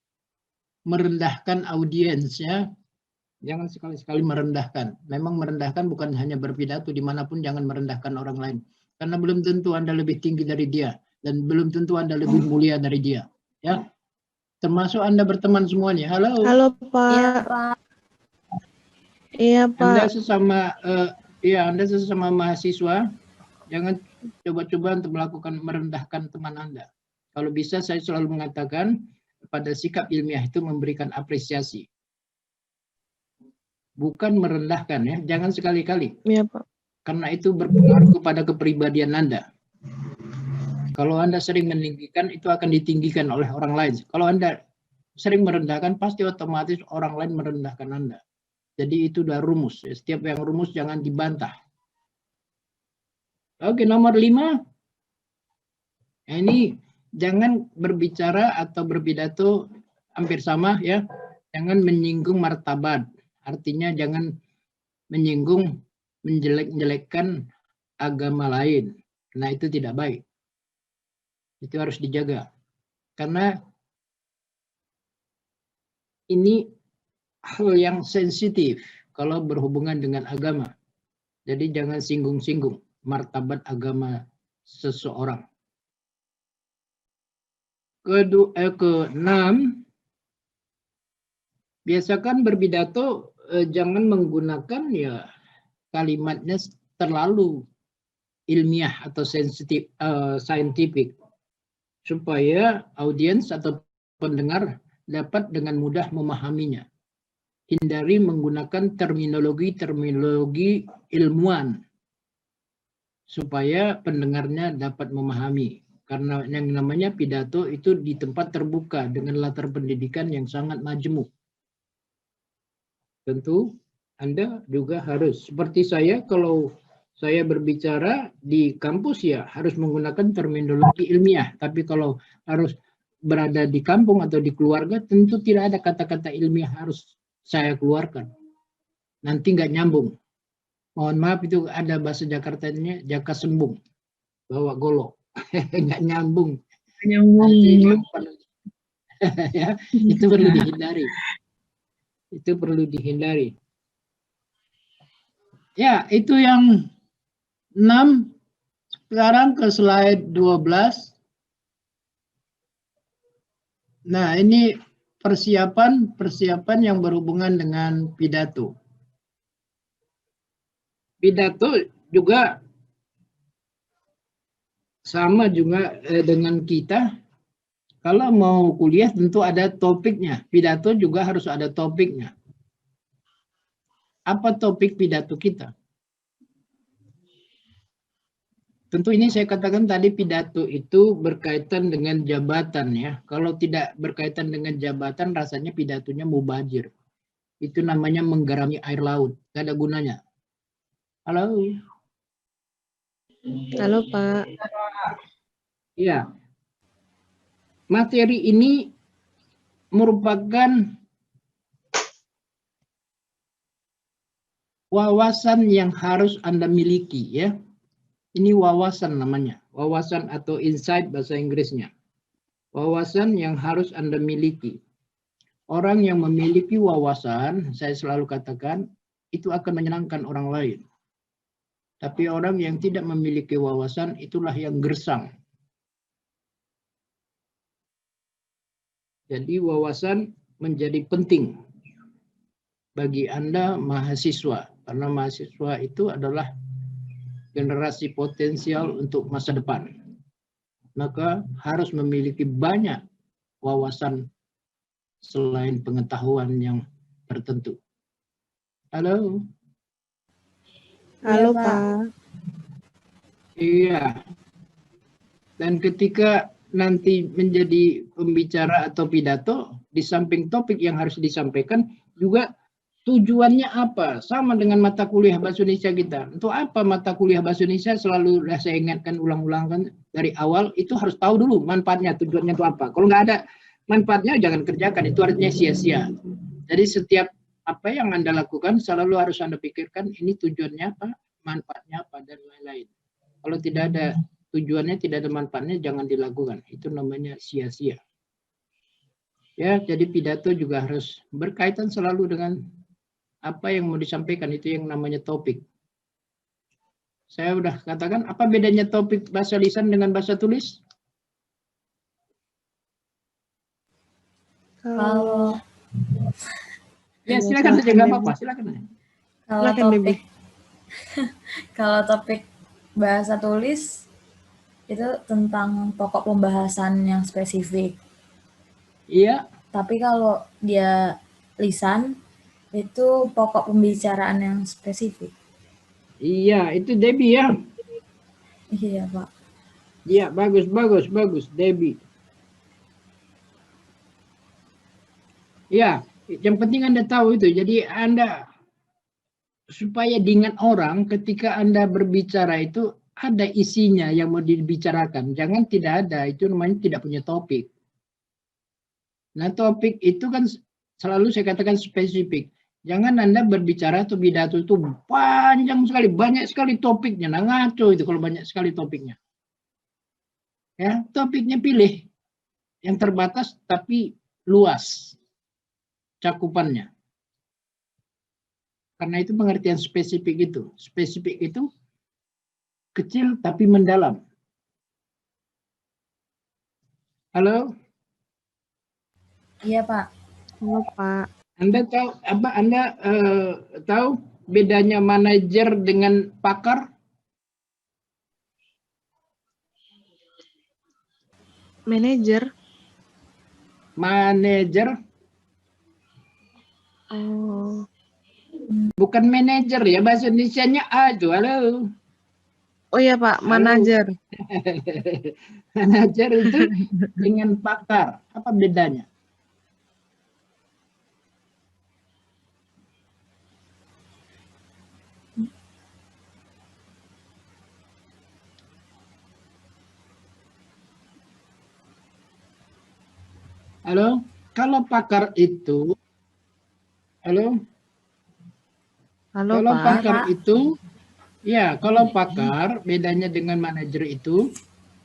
Speaker 1: merendahkan audiens ya. Jangan sekali-sekali merendahkan. Memang merendahkan bukan hanya berpidato, dimanapun jangan merendahkan orang lain. Karena belum tentu Anda lebih tinggi dari dia. Dan belum tentu Anda lebih mulia dari dia. Ya, termasuk Anda berteman semuanya. Halo.
Speaker 3: Halo Pak.
Speaker 4: Iya, Pak.
Speaker 3: Iya Pak.
Speaker 1: Anda sesama mahasiswa, jangan coba-coba untuk melakukan merendahkan teman Anda. Kalau bisa saya selalu mengatakan pada sikap ilmiah itu memberikan apresiasi. Bukan merendahkan ya, jangan sekali-kali.
Speaker 3: Iya Pak.
Speaker 1: Karena itu berpengaruh kepada kepribadian Anda. Kalau Anda sering meninggikan, itu akan ditinggikan oleh orang lain. Kalau Anda sering merendahkan, pasti otomatis orang lain merendahkan Anda. Jadi itu udah rumus. Setiap yang rumus jangan dibantah. Oke, nomor 5. Nah, ini jangan berbicara atau berpidato hampir sama ya. Jangan menyinggung martabat. Artinya jangan menyinggung, menjelek-jelekkan agama lain. Nah, itu tidak baik. Itu harus dijaga. Karena ini hal yang sensitif kalau berhubungan dengan agama. Jadi jangan singgung-singgung martabat agama seseorang. Keenam, biasakan berpidato jangan menggunakan ya kalimatnya terlalu ilmiah atau sensitif, scientific, supaya audiens atau pendengar dapat dengan mudah memahaminya. Hindari menggunakan terminologi ilmuwan supaya pendengarnya dapat memahami. Karena yang namanya pidato itu di tempat terbuka dengan latar pendidikan yang sangat majemuk. Tentu Anda juga harus, seperti saya, kalau saya berbicara di kampus ya harus menggunakan terminologi ilmiah. Tapi kalau harus berada di kampung atau di keluarga, tentu tidak ada kata-kata ilmiah harus saya keluarkan. Nanti nggak nyambung. Mohon maaf, itu ada bahasa Jakartanya jaka sembung, bawa golok. Nggak nyambung.
Speaker 3: Hanya
Speaker 1: Nah, itu
Speaker 3: ngomong.
Speaker 1: yang perlu ya, itu perlu dihindari. Itu perlu dihindari. Ya, itu yang 6. Sekarang ke slide 12. Nah, ini persiapan yang berhubungan dengan pidato. Pidato juga sama juga dengan kita. Kalau mau kuliah tentu ada topiknya. Pidato juga harus ada topiknya. Apa topik pidato kita? Tentu ini saya katakan tadi pidato itu berkaitan dengan jabatan ya. Kalau tidak berkaitan dengan jabatan rasanya pidatonya mubazir. Itu namanya menggarami air laut. Tidak ada gunanya. Halo?
Speaker 3: Halo Pak.
Speaker 1: Iya. Materi ini merupakan wawasan yang harus Anda miliki ya. Ini wawasan namanya, wawasan atau insight bahasa Inggrisnya. Wawasan yang harus Anda miliki. Orang yang memiliki wawasan, saya selalu katakan, itu akan menyenangkan orang lain. Tapi orang yang tidak memiliki wawasan, itulah yang gersang. Jadi wawasan menjadi penting bagi Anda mahasiswa. Karena mahasiswa itu adalah generasi potensial untuk masa depan. Maka harus memiliki banyak wawasan selain pengetahuan yang tertentu. Halo?
Speaker 3: Halo
Speaker 4: Pak.
Speaker 3: Pak.
Speaker 1: Iya. Dan ketika nanti menjadi pembicara atau pidato, di samping topik yang harus disampaikan, juga tujuannya apa? Sama dengan mata kuliah bahasa Indonesia kita. Untuk apa mata kuliah bahasa Indonesia selalu saya ingatkan ulang-ulang kan dari awal, itu harus tahu dulu manfaatnya, tujuannya itu apa. Kalau nggak ada manfaatnya jangan kerjakan, itu artinya sia-sia. Jadi setiap apa yang Anda lakukan selalu harus Anda pikirkan ini tujuannya apa, manfaatnya apa, dan lain-lain. Kalau tidak ada tujuannya, tidak ada manfaatnya, jangan dilakukan. Itu namanya sia-sia. Ya, jadi pidato juga harus berkaitan selalu dengan apa yang mau disampaikan, itu yang namanya topik. Saya udah katakan, apa bedanya topik bahasa lisan dengan bahasa tulis?
Speaker 4: Kalau
Speaker 1: Ya,
Speaker 3: Iya,
Speaker 1: silakan saja,
Speaker 3: silakan,
Speaker 1: nggak
Speaker 3: Debbie.
Speaker 1: apa-apa, silakan.
Speaker 4: kalau
Speaker 3: Silakan,
Speaker 4: topik
Speaker 3: Debbie.
Speaker 4: kalau topik bahasa tulis itu tentang pokok pembahasan yang spesifik.
Speaker 1: Iya,
Speaker 4: Tapi kalau dia lisan itu pokok pembicaraan yang spesifik.
Speaker 1: iya, itu Debbie ya.
Speaker 4: Iya, Pak.
Speaker 1: Iya, bagus, Debbie. Ya, yang penting Anda tahu itu. Jadi Anda supaya diingat orang ketika Anda berbicara itu ada isinya yang mau dibicarakan. Jangan tidak ada, itu namanya tidak punya topik. Nah, topik itu kan selalu saya katakan spesifik. Jangan Anda berbicara atau pidato itu panjang sekali, banyak sekali topiknya. Nah, ngaco itu kalau banyak sekali topiknya. Ya, topiknya pilih yang terbatas tapi luas cakupannya. Karena itu pengertian spesifik itu. Spesifik itu kecil tapi mendalam. Halo?
Speaker 4: Iya, Pak.
Speaker 3: Halo Pak.
Speaker 1: Anda tahu apa? Anda tahu bedanya manajer dengan pakar?
Speaker 3: Manajer.
Speaker 1: Manajer
Speaker 3: Oh.
Speaker 1: bukan manajer ya, bahasa Indonesianya A itu. Halo.
Speaker 3: Oh iya Pak, manajer.
Speaker 1: Manajer itu dengan pakar. Apa bedanya? Halo, kalau pakar itu, halo,
Speaker 3: Halo
Speaker 1: kalau
Speaker 3: Pak.
Speaker 1: pakar itu, ya kalau pakar bedanya dengan manajer itu,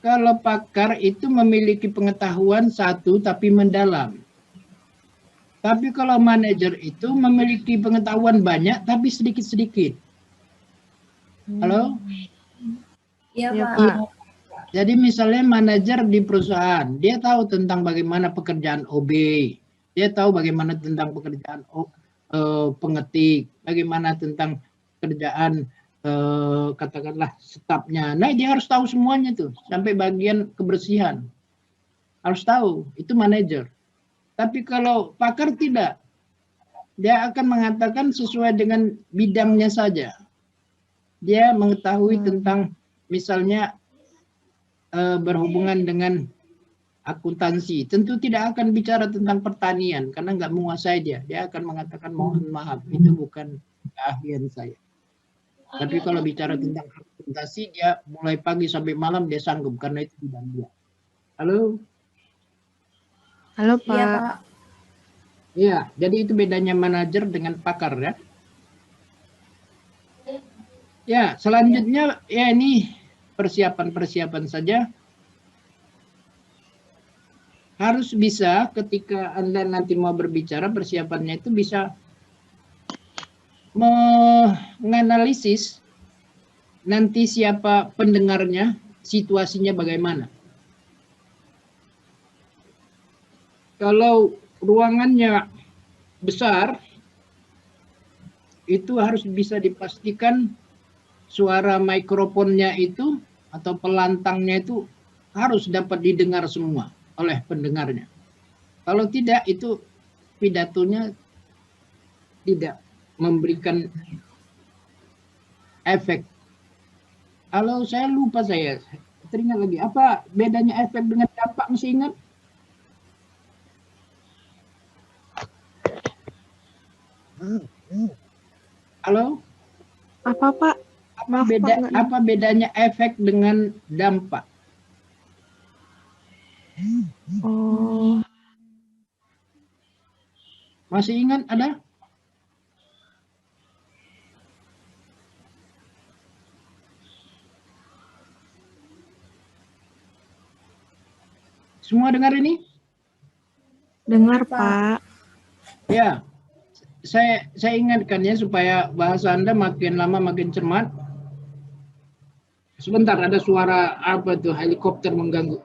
Speaker 1: Kalau pakar itu memiliki pengetahuan satu tapi mendalam. Tapi kalau manajer itu memiliki pengetahuan banyak tapi sedikit-sedikit. Halo?
Speaker 4: Iya,
Speaker 3: Iya,
Speaker 4: Pak.
Speaker 3: Pak.
Speaker 1: Jadi misalnya manajer di perusahaan, dia tahu tentang bagaimana pekerjaan OB, dia tahu bagaimana tentang pekerjaan pengetik, bagaimana tentang pekerjaan katakanlah stafnya. Nah, dia harus tahu semuanya tuh, sampai bagian kebersihan. Harus tahu, itu manajer. Tapi kalau pakar tidak, dia akan mengatakan sesuai dengan bidangnya saja. Dia mengetahui tentang misalnya berhubungan dengan akuntansi. Tentu tidak akan bicara tentang pertanian karena nggak menguasai dia. Dia akan mengatakan mohon maaf, itu bukan keahlian saya. Tapi kalau bicara tentang akuntansi, dia mulai pagi sampai malam dia sanggup karena itu bidang dia. Halo?
Speaker 3: Halo,
Speaker 4: Iya,
Speaker 3: Pak.
Speaker 4: Pak.
Speaker 1: Iya, jadi itu bedanya manajer dengan pakar ya. Ya, selanjutnya ya ini persiapan-persiapan saja. Harus bisa ketika Anda nanti mau berbicara, persiapannya itu bisa menganalisis nanti siapa pendengarnya, situasinya bagaimana. Kalau ruangannya besar, itu harus bisa dipastikan suara mikrofonnya itu atau pelantangnya itu harus dapat didengar semua oleh pendengarnya. Kalau tidak, itu pidatonya tidak memberikan efek. Kalau saya lupa, saya teringat lagi. Apa bedanya efek dengan dampak, masih ingat? Halo?
Speaker 3: Apa, Pak? Maaf, Pak.
Speaker 1: Apa bedanya efek dengan dampak?
Speaker 3: Oh,
Speaker 1: Masih ingat ada? Semua dengar ini?
Speaker 3: dengar, Pak.
Speaker 1: Ya, saya ingatkan ya supaya bahasa Anda makin lama makin cermat. Sebentar, ada suara apa tuh, helikopter mengganggu.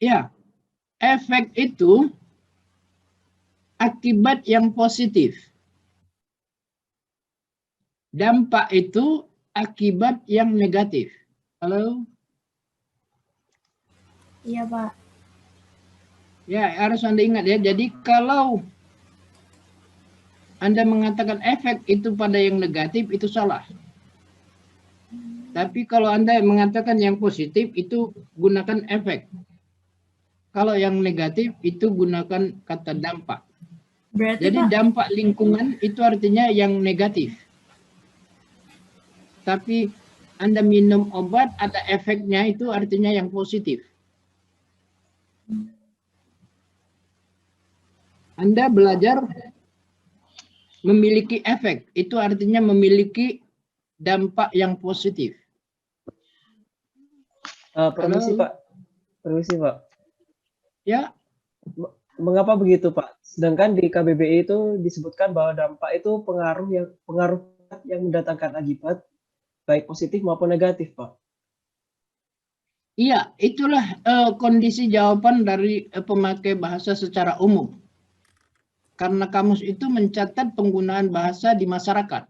Speaker 1: Ya, efek itu akibat yang positif. Dampak itu akibat yang negatif. Halo?
Speaker 4: Iya, Pak.
Speaker 1: Ya, harus Anda ingat ya. Jadi kalau Anda mengatakan efek itu pada yang negatif, itu salah. Tapi kalau Anda mengatakan yang positif, itu gunakan efek. Kalau yang negatif, itu gunakan kata dampak.
Speaker 4: Berarti,
Speaker 1: Jadi
Speaker 4: Pak,
Speaker 1: dampak lingkungan itu artinya yang negatif. Tapi Anda minum obat, ada efeknya, itu artinya yang positif. Anda belajar memiliki efek, itu artinya memiliki dampak yang positif.
Speaker 9: Permisi,
Speaker 1: Halo?
Speaker 9: Pak. Permisi, Pak.
Speaker 1: Ya,
Speaker 9: Mengapa begitu, Pak? Sedangkan di KBBI itu disebutkan bahwa dampak itu pengaruh yang mendatangkan akibat baik positif maupun negatif, Pak.
Speaker 1: iya, itulah kondisi jawaban dari pemakai bahasa secara umum. Karena kamus itu mencatat penggunaan bahasa di masyarakat.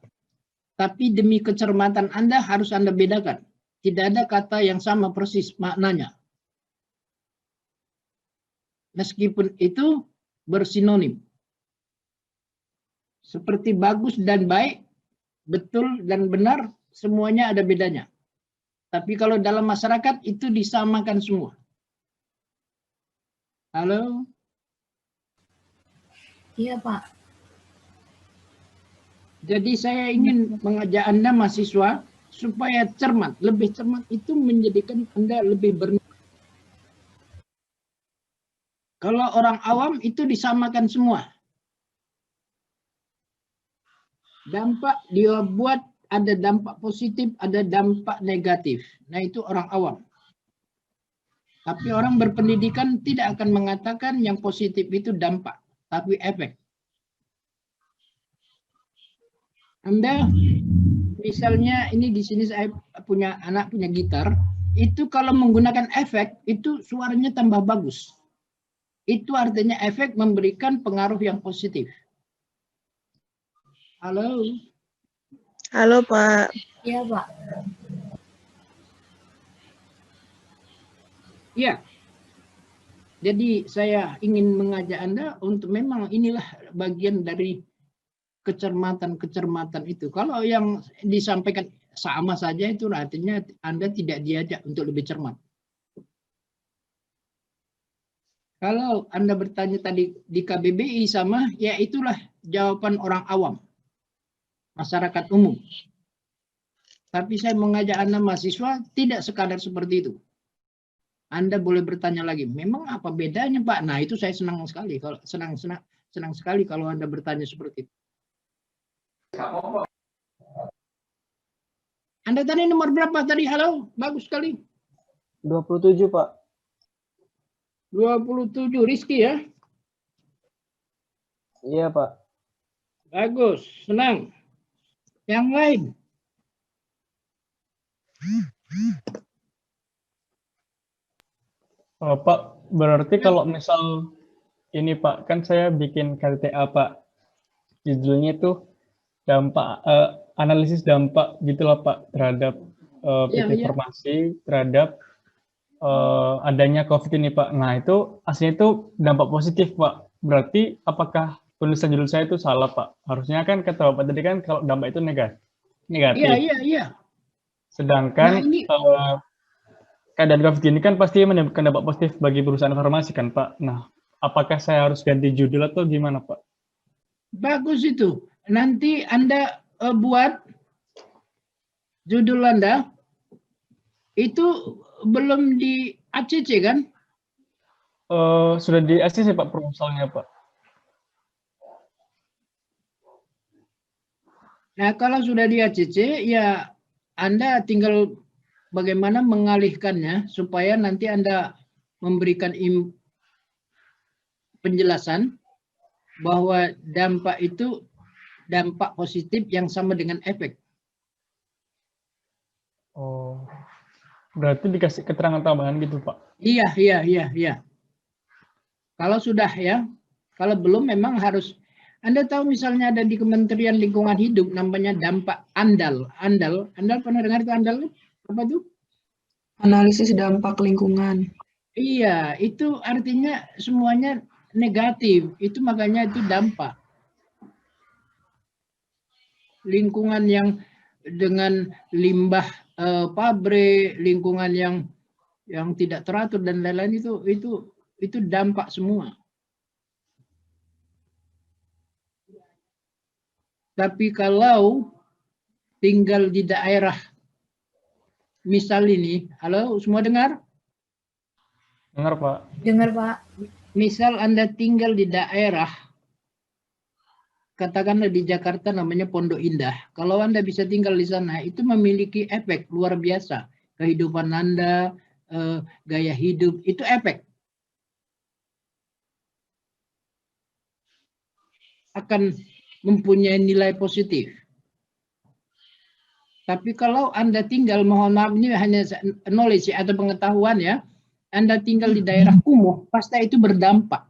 Speaker 1: Tapi demi kecermatan Anda harus Anda bedakan. Tidak ada kata yang sama persis maknanya. Meskipun itu bersinonim. Seperti bagus dan baik, betul dan benar, semuanya ada bedanya. Tapi kalau dalam masyarakat itu disamakan semua. Halo?
Speaker 4: iya, Pak.
Speaker 1: Jadi saya ingin mengajak Anda mahasiswa supaya cermat. Lebih cermat itu menjadikan Anda lebih Kalau orang awam itu disamakan semua. Dampak dia buat ada dampak positif, ada dampak negatif. Nah itu orang awam. Tapi orang berpendidikan tidak akan mengatakan yang positif itu dampak, tapi efek. Anda misalnya ini di sini saya punya anak punya gitar, itu kalau menggunakan efek itu suaranya tambah bagus. Itu artinya efek memberikan pengaruh yang positif. Halo.
Speaker 3: Halo Pak.
Speaker 4: Iya, Pak.
Speaker 1: Ya. Jadi saya ingin mengajak Anda untuk memang inilah bagian dari kecermatan-kecermatan itu. Kalau yang disampaikan sama saja itu artinya Anda tidak diajak untuk lebih cermat. Kalau Anda bertanya tadi di KBBI sama, ya itulah jawaban orang awam, masyarakat umum. Tapi saya mengajak Anda mahasiswa tidak sekadar seperti itu. Anda boleh bertanya lagi, memang apa bedanya Pak? Nah itu saya senang sekali kalau senang sekali kalau Anda bertanya seperti itu. Anda tadi nomor berapa tadi? Halo, bagus sekali.
Speaker 9: 27 Pak.
Speaker 1: 27 Rizky ya?
Speaker 9: Iya Pak.
Speaker 1: Bagus, senang. Yang lain?
Speaker 2: Pak, berarti kalau misal ini Pak, kan saya bikin KTTA Pak, judulnya itu dampak analisis dampak gitulah Pak terhadap informasi terhadap adanya COVID ini Pak. Nah itu aslinya itu dampak positif Pak. Berarti apakah tulisan judul saya itu salah Pak? Harusnya kan kata Bapak tadi kan kalau dampak itu negatif.
Speaker 1: Iya.
Speaker 2: Sedangkan keadaan COVID ini kan pasti menimbulkan dampak positif bagi perusahaan informasi kan Pak. Nah, apakah saya harus ganti judul atau gimana Pak?
Speaker 1: Bagus itu. Nanti Anda buat judul Anda itu belum di ACC kan?
Speaker 2: Sudah di ACC Pak proposalnya Pak.
Speaker 1: Nah, kalau sudah di ACC ya Anda tinggal bagaimana mengalihkannya supaya nanti Anda memberikan penjelasan bahwa dampak itu dampak positif yang sama dengan efek.
Speaker 2: Oh, berarti dikasih keterangan tambahan gitu Pak?
Speaker 1: Iya. Kalau sudah ya, kalau belum memang harus. Anda tahu misalnya ada di Kementerian Lingkungan Hidup namanya dampak ANDAL. ANDAL pernah dengar itu ANDAL? Apa itu?
Speaker 3: Analisis dampak lingkungan.
Speaker 1: Iya, itu artinya semuanya negatif. Itu makanya itu dampak. Lingkungan yang dengan limbah pabrik, lingkungan yang tidak teratur dan lain-lain itu dampak semua. Tapi kalau tinggal di daerah, misal ini, halo semua dengar?
Speaker 2: Dengar Pak.
Speaker 4: Dengar Pak.
Speaker 1: Misal Anda tinggal di daerah, katakanlah di Jakarta namanya Pondok Indah. Kalau Anda bisa tinggal di sana, itu memiliki efek luar biasa. Kehidupan Anda, gaya hidup, itu efek. Akan mempunyai nilai positif. Tapi kalau Anda tinggal, mohon maaf ini hanya knowledge atau pengetahuan ya, Anda tinggal di daerah kumuh, pasti itu berdampak.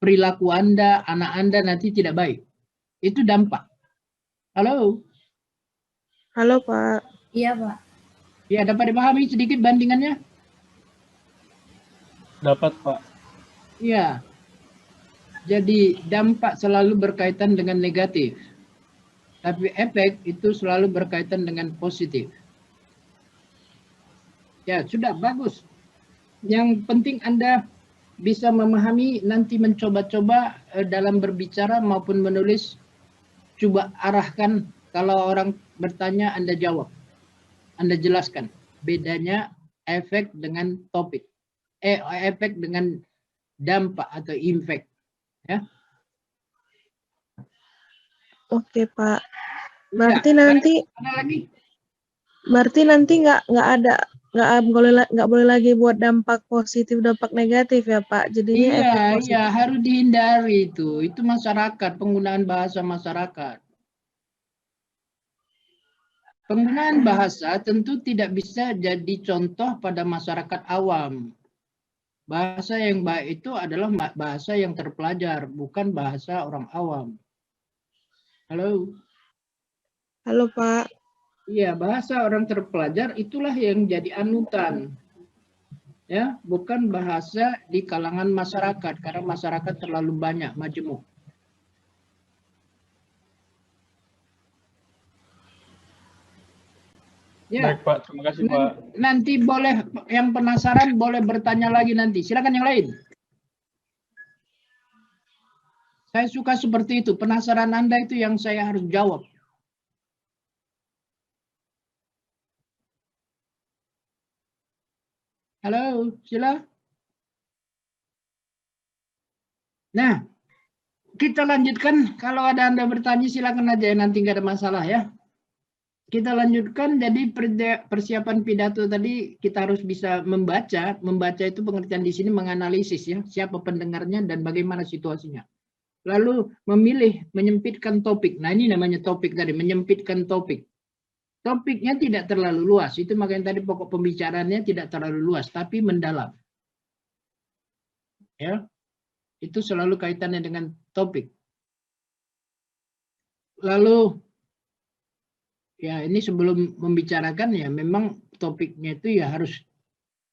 Speaker 1: Perilaku Anda, anak Anda nanti tidak baik. Itu dampak. Halo?
Speaker 3: Halo Pak.
Speaker 4: Iya Pak.
Speaker 1: Ya, dapat dipahami sedikit bandingannya?
Speaker 2: Dapat Pak.
Speaker 1: Iya. Jadi dampak selalu berkaitan dengan negatif. Tapi efek itu selalu berkaitan dengan positif. Ya, sudah bagus. Yang penting Anda bisa memahami, nanti mencoba-coba dalam berbicara maupun menulis, coba arahkan, kalau orang bertanya Anda jawab. Anda jelaskan bedanya efek dengan topik. Efek dengan dampak atau impact. Ya.
Speaker 3: Oke, Pak.
Speaker 1: Ya,
Speaker 3: Berarti nanti
Speaker 1: ada lagi?
Speaker 3: nggak boleh lagi buat dampak positif, dampak negatif ya, Pak. Jadinya efek
Speaker 1: Iya,
Speaker 3: positif.
Speaker 1: harus dihindari itu. Itu masyarakat, penggunaan bahasa masyarakat. Penggunaan bahasa tentu tidak bisa jadi contoh pada masyarakat awam. Bahasa yang baik itu adalah bahasa yang terpelajar, bukan bahasa orang awam. Halo?
Speaker 3: Halo, Pak.
Speaker 1: Iya, bahasa orang terpelajar itulah yang jadi anutan. Ya, bukan bahasa di kalangan masyarakat, karena masyarakat terlalu banyak, majemuk. Ya.
Speaker 2: Baik Pak, terima kasih Pak.
Speaker 1: Nanti boleh, yang penasaran boleh bertanya lagi nanti. Silakan yang lain. Saya suka seperti itu. Penasaran Anda itu yang saya harus jawab. Halo, sila. Nah, kita lanjutkan. Kalau ada Anda bertanya silakan aja, nanti nggak ada masalah ya. Kita lanjutkan. Jadi persiapan pidato tadi kita harus bisa membaca. Membaca itu pengertian di sini menganalisis ya, siapa pendengarnya dan bagaimana situasinya. Lalu memilih, menyempitkan topik. Nah ini namanya topik tadi, menyempitkan topik. Topiknya tidak terlalu luas, itu makanya tadi pokok pembicaraannya tidak terlalu luas, tapi mendalam. Ya, itu selalu kaitannya dengan topik. Lalu, ya ini sebelum membicarakan ya memang topiknya itu ya harus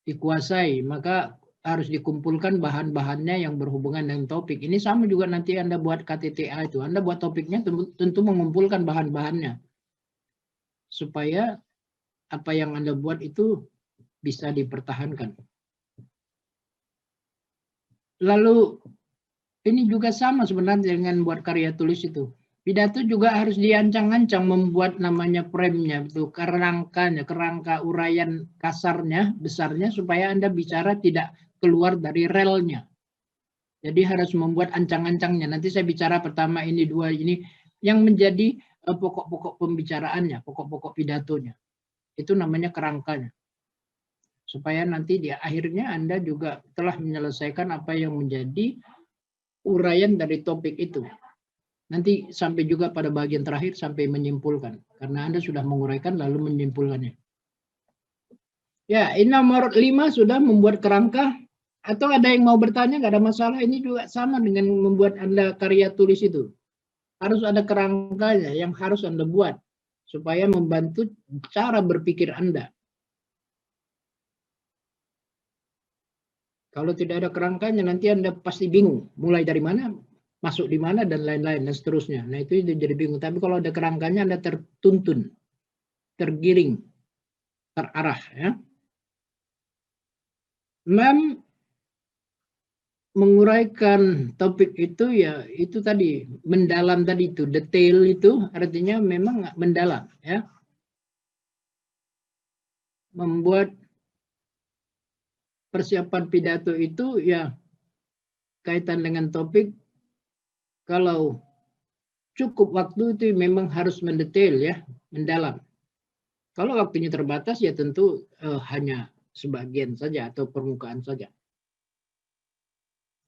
Speaker 1: dikuasai, maka harus dikumpulkan bahan-bahannya yang berhubungan dengan topik. Ini sama juga nanti Anda buat KTTA itu. Anda buat topiknya tentu mengumpulkan bahan-bahannya. Supaya apa yang Anda buat itu bisa dipertahankan. Lalu ini juga sama sebenarnya dengan buat karya tulis itu. Pidato juga harus diancang-ancang membuat namanya frame-nya, itu kerangkanya, kerangka uraian kasarnya, besarnya, supaya Anda bicara tidak keluar dari relnya. Jadi harus membuat ancang-ancangnya. Nanti saya bicara pertama ini, dua ini, yang menjadi pokok-pokok pembicaraannya, pokok-pokok pidatonya. Itu namanya kerangkanya. Supaya nanti di akhirnya Anda juga telah menyelesaikan apa yang menjadi uraian dari topik itu. Nanti sampai juga pada bagian terakhir sampai menyimpulkan. Karena Anda sudah menguraikan lalu menyimpulkannya. Ya, ini nomor 5 sudah membuat kerangka. Atau ada yang mau bertanya, nggak ada masalah. Ini juga sama dengan membuat Anda karya tulis itu. Harus ada kerangkanya yang harus Anda buat. Supaya membantu cara berpikir Anda. Kalau tidak ada kerangkanya, nanti Anda pasti bingung. Mulai dari mana, masuk di mana, dan lain-lain, dan seterusnya. Nah, itu jadi bingung. Tapi kalau ada kerangkanya, Anda tertuntun, tergiring, terarah. Ya. 6. Menguraikan topik itu, ya itu tadi, mendalam tadi itu. Detail itu artinya memang mendalam. Ya. Membuat persiapan pidato itu, ya kaitan dengan topik. Kalau cukup waktu itu memang harus mendetail ya, mendalam. Kalau waktunya terbatas ya tentu hanya sebagian saja atau permukaan saja.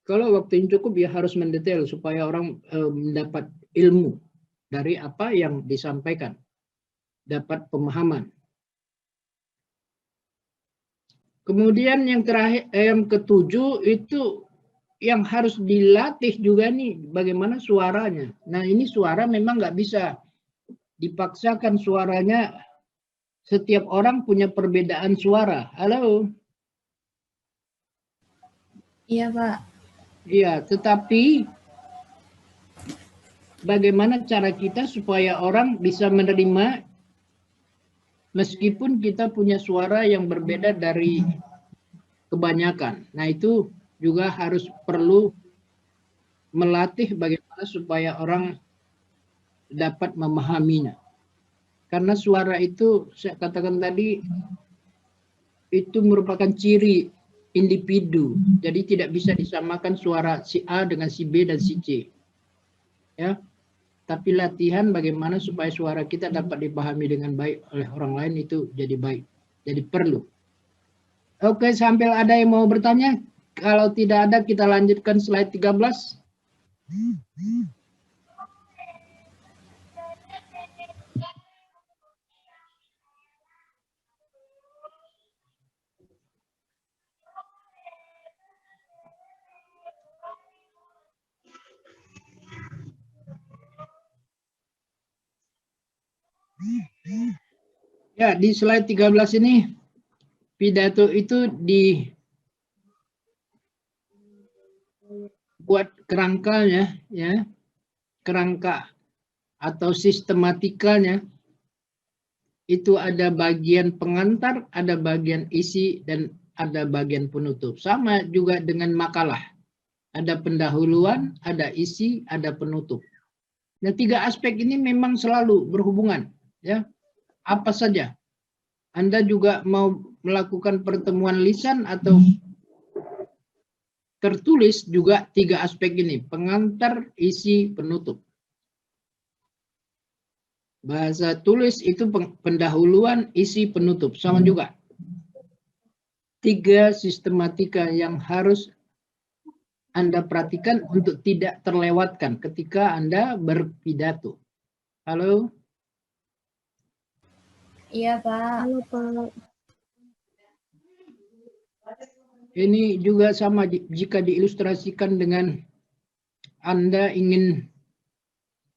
Speaker 1: Kalau waktunya cukup ya harus mendetail supaya orang mendapat ilmu dari apa yang disampaikan, dapat pemahaman. Kemudian yang terakhir, yang ke-7 itu yang harus dilatih juga nih, bagaimana suaranya. Nah ini suara memang nggak bisa dipaksakan suaranya. Setiap orang punya perbedaan suara. Halo?
Speaker 4: Iya Pak.
Speaker 1: Iya, tetapi bagaimana cara kita supaya orang bisa menerima meskipun kita punya suara yang berbeda dari kebanyakan. Nah itu juga harus perlu melatih bagaimana supaya orang dapat memahaminya. Karena suara itu, saya katakan tadi, itu merupakan ciri individu. Jadi tidak bisa disamakan suara si A dengan si B dan si C. Ya. Tapi latihan bagaimana supaya suara kita dapat dipahami dengan baik oleh orang lain itu jadi baik. Jadi perlu. Oke, sambil ada yang mau bertanya? Kalau tidak ada, kita lanjutkan slide 13. Ya, di slide 13 ini pidato itu dibuat kerangkanya, ya, kerangka atau sistematikanya itu ada bagian pengantar, ada bagian isi, dan ada bagian penutup. Sama juga dengan makalah. Ada pendahuluan, ada isi, ada penutup. Nah, 3 aspek ini memang selalu berhubungan, ya. Apa saja. Anda juga mau melakukan pertemuan lisan atau tertulis juga 3 aspek ini, pengantar, isi, penutup. Bahasa tulis itu pendahuluan, isi, penutup, sama juga. 3 sistematika yang harus Anda perhatikan untuk tidak terlewatkan ketika Anda berpidato. Halo?
Speaker 4: Iya, Pak.
Speaker 3: Halo, Pak.
Speaker 1: Ini juga sama jika diilustrasikan dengan Anda ingin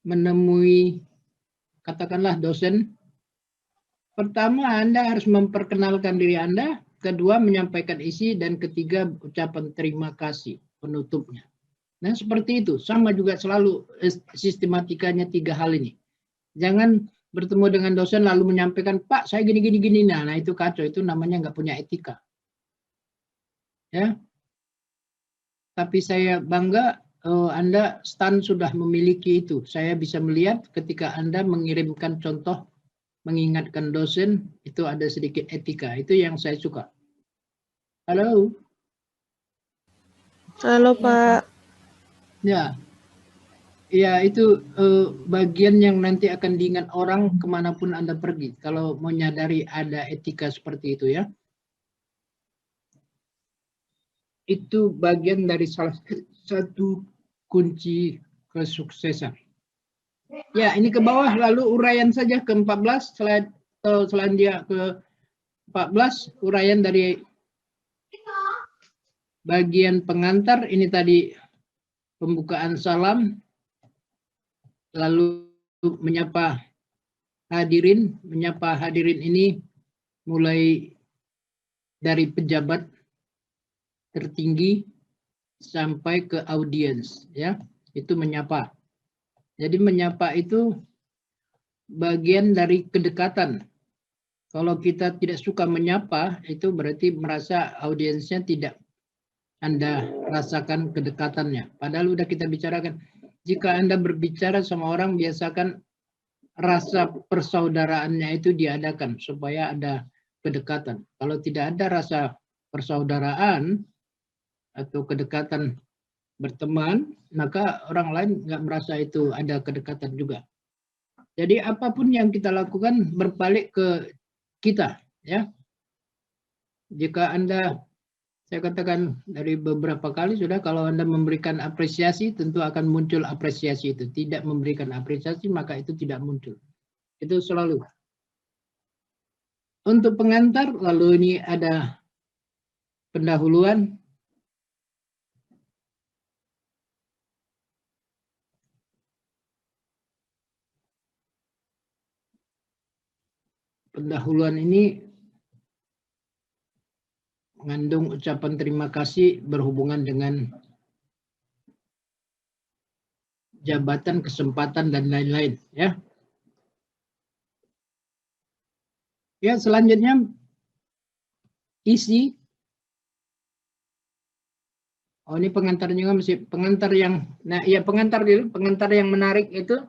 Speaker 1: menemui katakanlah dosen. Pertama, Anda harus memperkenalkan diri Anda, kedua menyampaikan isi, dan ketiga ucapan terima kasih penutupnya. Nah, seperti itu. Sama juga selalu sistematikanya 3 hal ini. Jangan bertemu dengan dosen lalu menyampaikan, Pak, saya gini. Nah, itu kacau. Itu namanya nggak punya etika. Ya. Tapi saya bangga Anda STAN sudah memiliki itu. Saya bisa melihat ketika Anda mengirimkan contoh, mengingatkan dosen, itu ada sedikit etika. Itu yang saya suka. Halo?
Speaker 3: Halo, Pak.
Speaker 1: Ya. Ya, itu bagian yang nanti akan diingat orang kemanapun Anda pergi. Kalau menyadari ada etika seperti itu, ya. Itu bagian dari salah satu kunci kesuksesan. Ya, ini ke bawah, lalu uraian saja ke 14, slide selanjutnya ke 14, uraian dari bagian pengantar, ini tadi pembukaan salam, lalu menyapa hadirin ini mulai dari pejabat tertinggi sampai ke audiens, ya, itu menyapa. Jadi menyapa itu bagian dari kedekatan. Kalau kita tidak suka menyapa, itu berarti merasa audiensnya tidak Anda rasakan kedekatannya. Padahal udah kita bicarakan, jika Anda berbicara sama orang, biasakan rasa persaudaraannya itu diadakan supaya ada kedekatan. Kalau tidak ada rasa persaudaraan atau kedekatan berteman, maka orang lain nggak merasa itu ada kedekatan juga. Jadi apapun yang kita lakukan berbalik ke kita, ya. Jika Anda, saya katakan dari beberapa kali sudah, kalau Anda memberikan apresiasi, tentu akan muncul apresiasi itu. Tidak memberikan apresiasi, maka itu tidak muncul. Itu selalu. Untuk pengantar, lalu ini ada pendahuluan. Pendahuluan ini mengandung ucapan terima kasih berhubungan dengan jabatan, kesempatan, dan lain-lain, ya. Ya, selanjutnya isi. Oh, ini pengantar juga masih pengantar yang, nah ya pengantar dulu, pengantar yang menarik itu.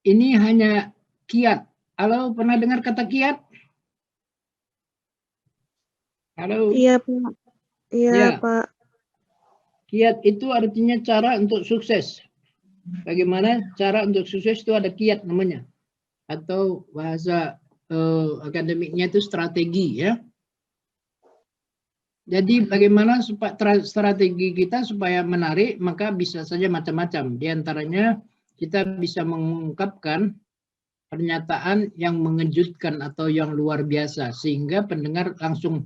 Speaker 1: Ini hanya kiat Halo, pernah dengar kata kiat? Halo.
Speaker 3: Iya, Pak. Iya,
Speaker 1: Ya.
Speaker 3: Pak.
Speaker 1: Kiat itu artinya cara untuk sukses. Bagaimana cara untuk sukses itu ada kiat namanya. Atau bahasa akademiknya itu strategi ya. Jadi bagaimana strategi kita supaya menarik, maka bisa saja macam-macam. Di antaranya kita bisa mengungkapkan pernyataan yang mengejutkan atau yang luar biasa sehingga pendengar langsung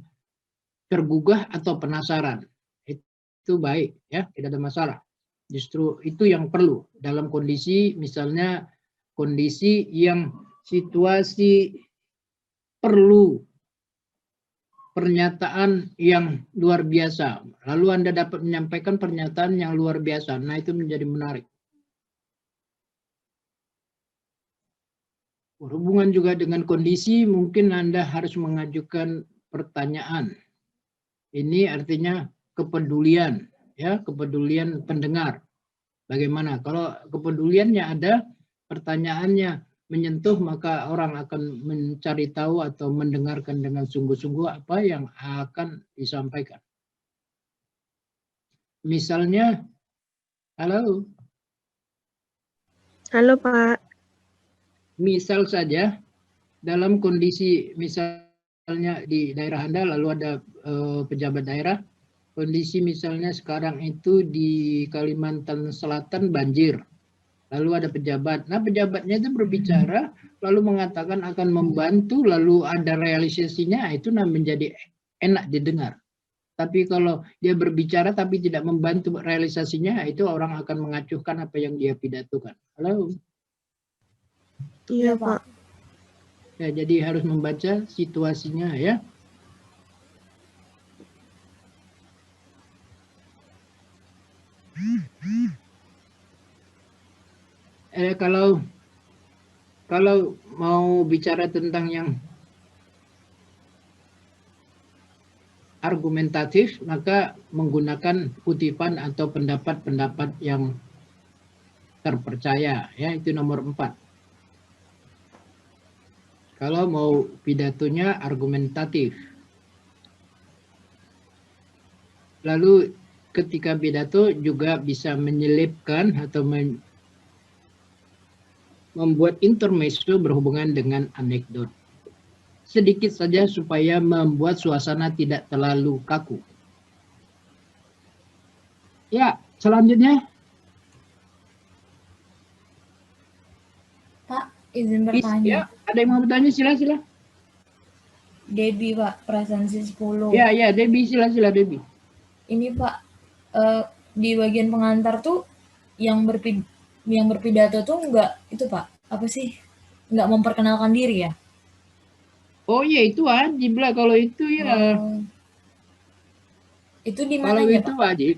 Speaker 1: tergugah atau penasaran. Itu baik ya, tidak ada masalah. Justru itu yang perlu dalam kondisi misalnya kondisi yang situasi perlu pernyataan yang luar biasa. Lalu Anda dapat menyampaikan pernyataan yang luar biasa. Nah, itu menjadi menarik. Berhubungan juga dengan kondisi, mungkin Anda harus mengajukan pertanyaan. Ini artinya kepedulian, ya, kepedulian pendengar. Bagaimana? Kalau kepeduliannya ada, pertanyaannya menyentuh, maka orang akan mencari tahu atau mendengarkan dengan sungguh-sungguh apa yang akan disampaikan. Misalnya, halo.
Speaker 3: Halo, Pak.
Speaker 1: Misal saja, dalam kondisi misalnya di daerah Anda, lalu ada pejabat daerah, kondisi misalnya sekarang itu di Kalimantan Selatan banjir. Lalu ada pejabat. Nah, pejabatnya itu berbicara, lalu mengatakan akan membantu, lalu ada realisasinya, itu menjadi enak didengar. Tapi kalau dia berbicara tapi tidak membantu realisasinya, itu orang akan mengacuhkan apa yang dia pidatokan. Halo?
Speaker 3: Iya, Pak.
Speaker 1: Ya, jadi harus membaca situasinya ya. Kalau mau bicara tentang yang argumentatif, maka menggunakan kutipan atau pendapat-pendapat yang terpercaya, ya, itu nomor 4. Kalau mau pidatonya argumentatif. Lalu ketika pidato juga bisa menyelipkan atau membuat intermezzo berhubungan dengan anekdot. Sedikit saja supaya membuat suasana tidak terlalu kaku. Ya, selanjutnya.
Speaker 4: Pak, izin bertanya.
Speaker 1: Ya, ada yang mau bertanya? Sila.
Speaker 4: Debbie, Pak, presensi 10.
Speaker 1: Ya, Debbie, sila Debbie.
Speaker 4: Ini, Pak, di bagian pengantar tuh yang berpidato tuh enggak, itu Pak, apa sih? Enggak memperkenalkan diri ya?
Speaker 1: Oh iya, itu wajib lah kalau itu ya.
Speaker 4: Itu di
Speaker 1: Kalau
Speaker 4: mananya,
Speaker 1: itu
Speaker 4: Pak?
Speaker 1: wajib.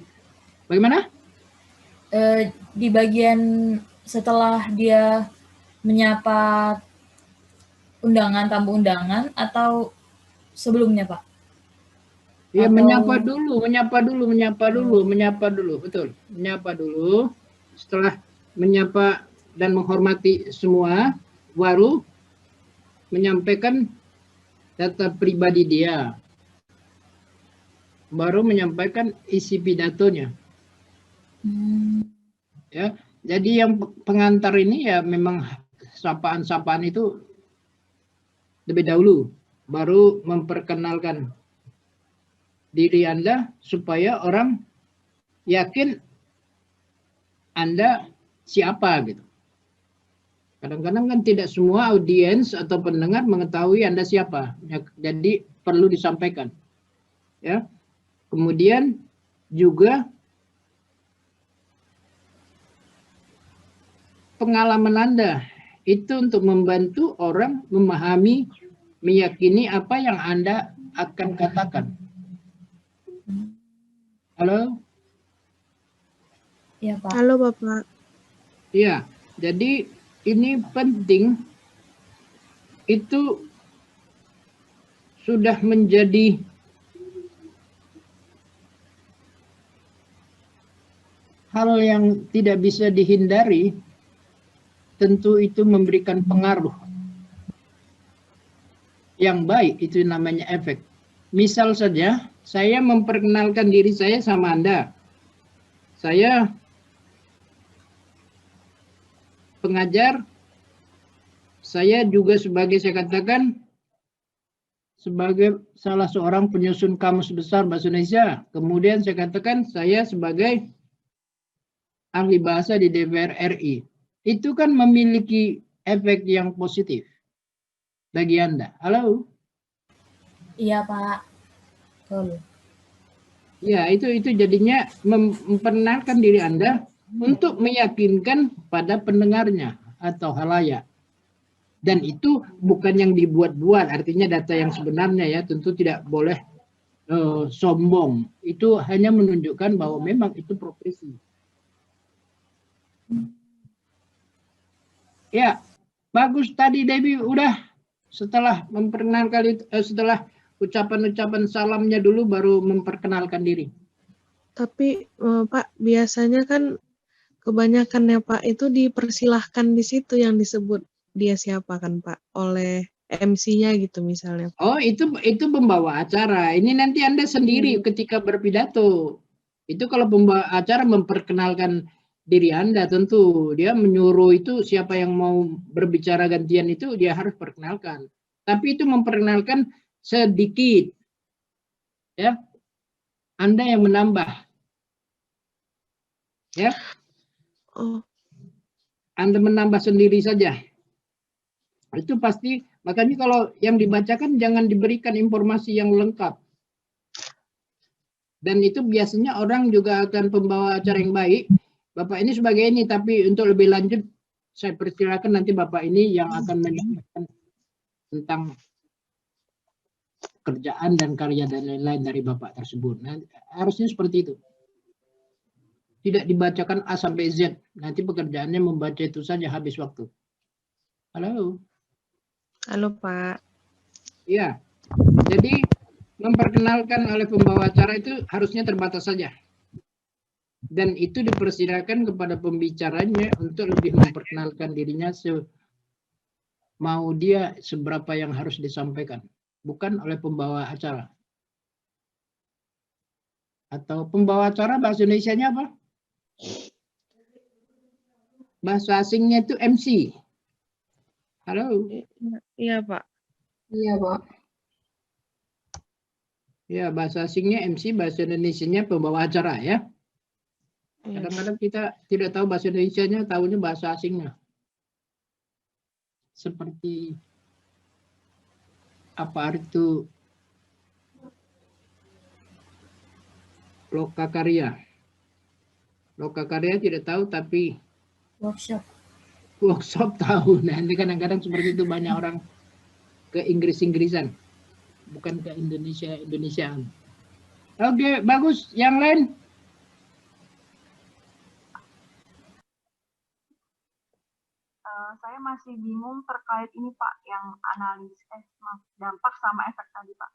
Speaker 1: Bagaimana?
Speaker 4: Di bagian setelah dia menyapa tamu undangan atau sebelumnya, Pak?
Speaker 1: Ya,
Speaker 4: Atau...
Speaker 1: menyapa dulu, betul. Menyapa dulu. Setelah menyapa dan menghormati semua, baru menyampaikan data pribadi dia. Baru menyampaikan isi pidatonya. Ya, jadi yang pengantar ini ya memang sapaan-sapaan itu lebih dahulu, baru memperkenalkan diri Anda supaya orang yakin Anda siapa gitu. Kadang-kadang kan tidak semua audiens atau pendengar mengetahui Anda siapa. Ya, jadi perlu disampaikan. Ya. Kemudian juga pengalaman Anda itu untuk membantu orang memahami, meyakini apa yang Anda akan katakan. Halo?
Speaker 4: Iya, Pak.
Speaker 3: Halo, Bapak.
Speaker 1: Iya, jadi ini penting, itu sudah menjadi hal yang tidak bisa dihindari, tentu itu memberikan pengaruh yang baik, itu namanya efek. Misal saja, saya memperkenalkan diri saya sama Anda. Saya pengajar, saya juga sebagai, saya katakan, sebagai salah seorang penyusun kamus besar bahasa Indonesia. Kemudian saya katakan saya sebagai ahli bahasa di DPR RI. Itu kan memiliki efek yang positif bagi Anda. Halo?
Speaker 4: Iya, Pak. Betul.
Speaker 1: Ya, itu jadinya memperkenalkan diri Anda untuk meyakinkan pada pendengarnya atau halayak. Dan itu bukan yang dibuat-buat, artinya data yang sebenarnya ya, tentu tidak boleh sombong. Itu hanya menunjukkan bahwa memang itu profesi. Ya, bagus tadi Debbie udah setelah memperkenalkan itu, setelah ucapan-ucapan salamnya dulu baru memperkenalkan diri.
Speaker 3: Tapi Pak, biasanya kan kebanyakan ya Pak itu dipersilahkan di situ yang disebut dia siapa kan Pak, oleh MC-nya gitu misalnya.
Speaker 1: Oh, itu pembawa acara. Ini nanti Anda sendiri ketika berpidato. Itu kalau pembawa acara memperkenalkan diri Anda, tentu dia menyuruh itu siapa yang mau berbicara gantian itu dia harus perkenalkan. Tapi itu memperkenalkan sedikit. Ya. Anda yang menambah. Ya.
Speaker 3: Oh.
Speaker 1: Anda menambah sendiri saja. Itu pasti, makanya kalau yang dibacakan jangan diberikan informasi yang lengkap. Dan itu biasanya orang juga akan pembawa acara yang baik. Bapak ini sebagai ini, tapi untuk lebih lanjut saya persilakan nanti Bapak ini yang akan menyampaikan tentang kerjaan dan karya dan lain-lain dari Bapak tersebut. Nah, harusnya seperti itu. Tidak dibacakan A sampai Z. Nanti pekerjaannya membaca itu saja habis waktu. Halo.
Speaker 3: Halo Pak.
Speaker 1: Iya. Jadi memperkenalkan oleh pembawa acara itu harusnya terbatas saja. Dan itu dipersilakan kepada pembicaranya untuk lebih memperkenalkan dirinya mau dia seberapa yang harus disampaikan. Bukan oleh pembawa acara. Atau pembawa acara bahasa Indonesianya apa? Bahasa asingnya itu MC. Halo.
Speaker 3: Iya Pak.
Speaker 4: Iya, Pak.
Speaker 1: Ya, bahasa asingnya MC, bahasa Indonesianya pembawa acara ya. Kadang-kadang kita tidak tahu bahasa Indonesianya, tahunya bahasa asingnya. Seperti apa itu lokakarya. Lokakarya tidak tahu, tapi workshop tahu. Nah, ini kadang-kadang seperti itu banyak orang ke Inggris-Inggrisan, bukan ke Indonesiaan. Oke, bagus. Yang lain?
Speaker 5: Saya masih bingung terkait ini Pak, yang analisis dampak sama efek tadi Pak.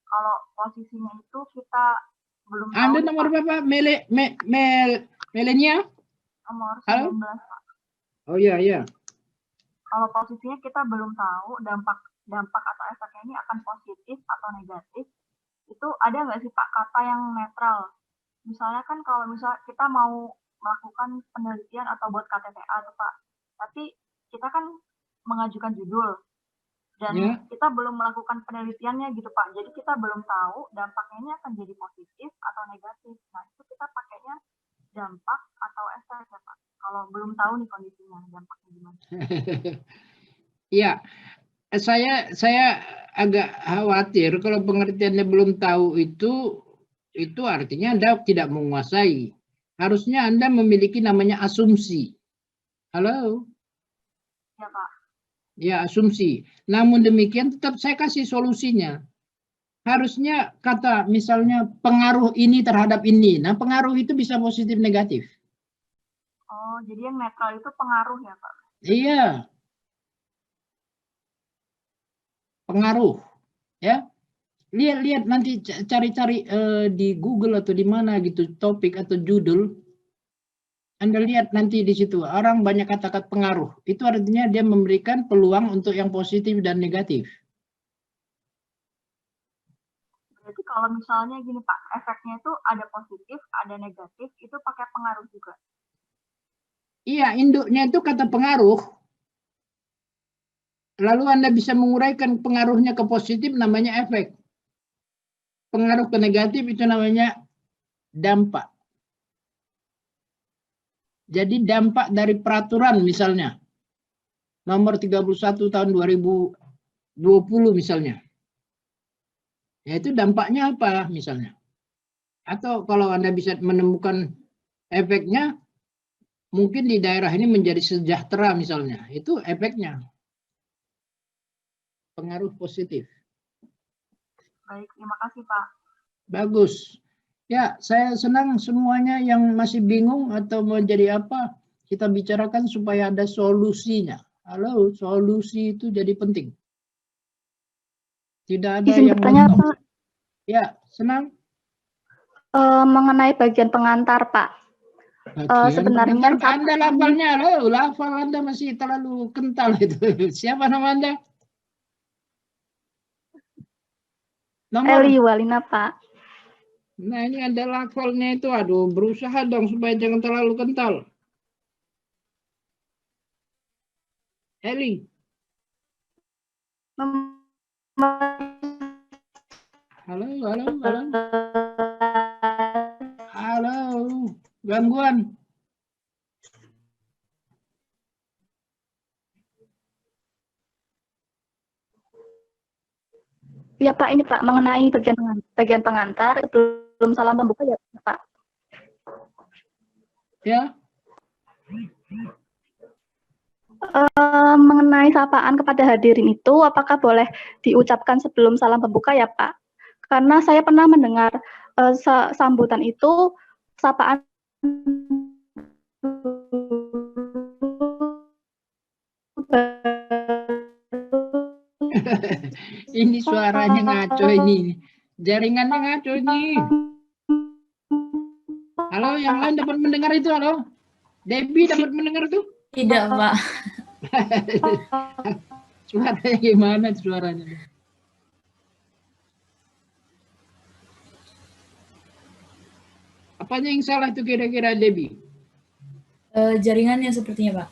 Speaker 5: Kalau posisinya itu kita belum tahu.
Speaker 1: Anda nomor berapa? Melenia?
Speaker 5: Nomor 19
Speaker 1: Halo?
Speaker 5: Pak.
Speaker 1: Oh iya, iya.
Speaker 5: Kalau posisinya kita belum tahu dampak atau efeknya ini akan positif atau negatif, itu ada nggak sih Pak kata yang netral? Misalnya kan kalau misalnya kita mau melakukan penelitian atau buat KTTA tuh Pak, tapi kita kan mengajukan judul dan kita belum melakukan penelitiannya gitu Pak, jadi kita belum tahu dampaknya ini akan jadi positif atau negatif. Nah itu kita pakainya dampak atau efek ya Pak, kalau belum tahu nih kondisinya dampaknya gimana.
Speaker 1: Iya, saya agak khawatir kalau pengertiannya belum tahu itu artinya Anda tidak menguasai. Harusnya Anda memiliki namanya asumsi. Halo?
Speaker 5: Ya Pak.
Speaker 1: Ya, asumsi. Namun demikian tetap saya kasih solusinya. Harusnya kata misalnya pengaruh ini terhadap ini. Nah, pengaruh itu bisa positif negatif.
Speaker 5: Oh, jadi yang netral itu pengaruh ya Pak?
Speaker 1: Iya. Pengaruh. Ya. Lihat nanti cari-cari di Google atau di mana gitu topik atau judul. Anda lihat nanti di situ orang banyak kata-kata pengaruh. Itu artinya dia memberikan peluang untuk yang positif dan negatif.
Speaker 10: Berarti kalau misalnya gini Pak, efeknya itu ada positif, ada negatif, itu pakai pengaruh juga.
Speaker 1: Iya, induknya itu kata pengaruh. Lalu Anda bisa menguraikan pengaruhnya ke positif, namanya efek. Pengaruh ke negatif itu namanya dampak. Jadi dampak dari peraturan misalnya, nomor 31 tahun 2020 misalnya. Ya itu dampaknya apa misalnya. Atau kalau Anda bisa menemukan efeknya, mungkin di daerah ini menjadi sejahtera misalnya. Itu efeknya. Pengaruh positif.
Speaker 10: Baik, terima kasih Pak.
Speaker 1: Bagus. Ya, saya senang semuanya yang masih bingung atau mau jadi apa, kita bicarakan supaya ada solusinya. Halo, solusi itu jadi penting. Tidak ada
Speaker 11: Izin
Speaker 1: yang
Speaker 11: bertanya,
Speaker 1: mentok.
Speaker 11: Pak.
Speaker 1: Ya, senang.
Speaker 11: Mengenai bagian pengantar, Pak. Sebenarnya
Speaker 1: pengantar, Anda lafalnya, loh, lafal Anda masih terlalu kental itu. Siapa nama Anda? Nomor.
Speaker 11: Eli Walina, Pak.
Speaker 1: Nah, ini ada lafalnya itu. Aduh, berusaha dong supaya jangan terlalu kental. Eli. Halo, halo, halo. Halo, gangguan.
Speaker 11: Ya Pak, ini Pak, mengenai bagian pengantar, sebelum salam pembuka ya Pak.
Speaker 1: Ya.
Speaker 11: Mengenai sapaan kepada hadirin itu, apakah boleh diucapkan sebelum salam pembuka ya Pak? Karena saya pernah mendengar sambutan itu, sapaan
Speaker 1: Ini suaranya ngaco ini. Jaringannya ngaco ini. Halo, yang lain dapat mendengar itu? Halo? Debbie dapat mendengar tuh?
Speaker 4: Tidak, Pak.
Speaker 1: Suaranya gimana suaranya? Apanya yang salah tuh kira-kira Debbie?
Speaker 4: Jaringannya sepertinya, Pak.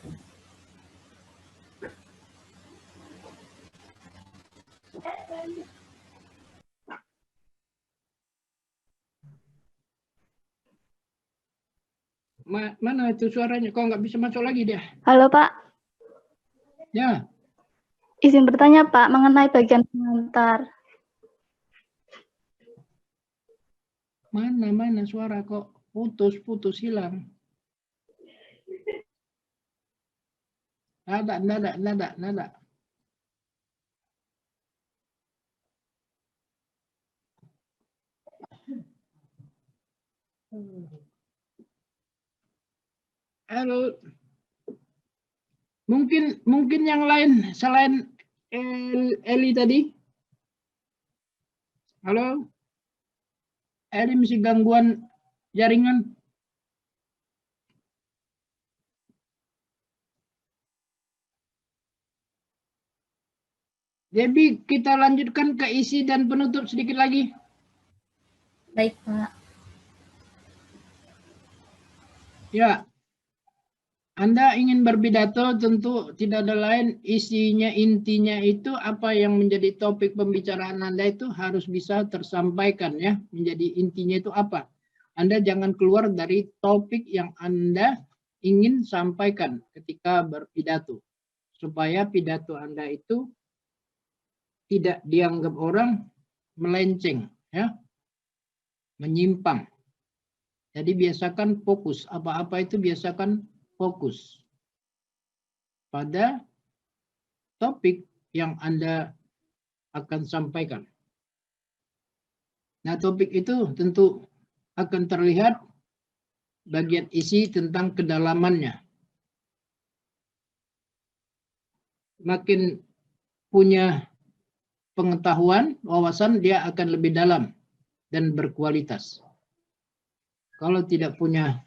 Speaker 1: Mana itu suaranya? Kok nggak bisa masuk lagi dia?
Speaker 11: Halo Pak.
Speaker 1: Ya.
Speaker 11: Izin bertanya Pak, mengenai bagian pengantar.
Speaker 1: Mana suara kok putus hilang. Nada. Halo. Mungkin yang lain selain Eli tadi? Halo? Eli masih gangguan jaringan? Debbie, kita lanjutkan ke isi dan penutup sedikit lagi.
Speaker 4: Baik, Pak.
Speaker 1: Ya. Anda ingin berpidato, tentu tidak ada lain, isinya, intinya itu apa yang menjadi topik pembicaraan Anda itu harus bisa tersampaikan ya, menjadi intinya itu apa. Anda jangan keluar dari topik yang Anda ingin sampaikan ketika berpidato, supaya pidato Anda itu tidak dianggap orang melenceng, ya, menyimpang. Jadi biasakan fokus, apa-apa itu biasakan fokus pada topik yang Anda akan sampaikan. Nah, topik itu tentu akan terlihat bagian isi tentang kedalamannya. Makin punya pengetahuan, wawasan, dia akan lebih dalam dan berkualitas. Kalau tidak punya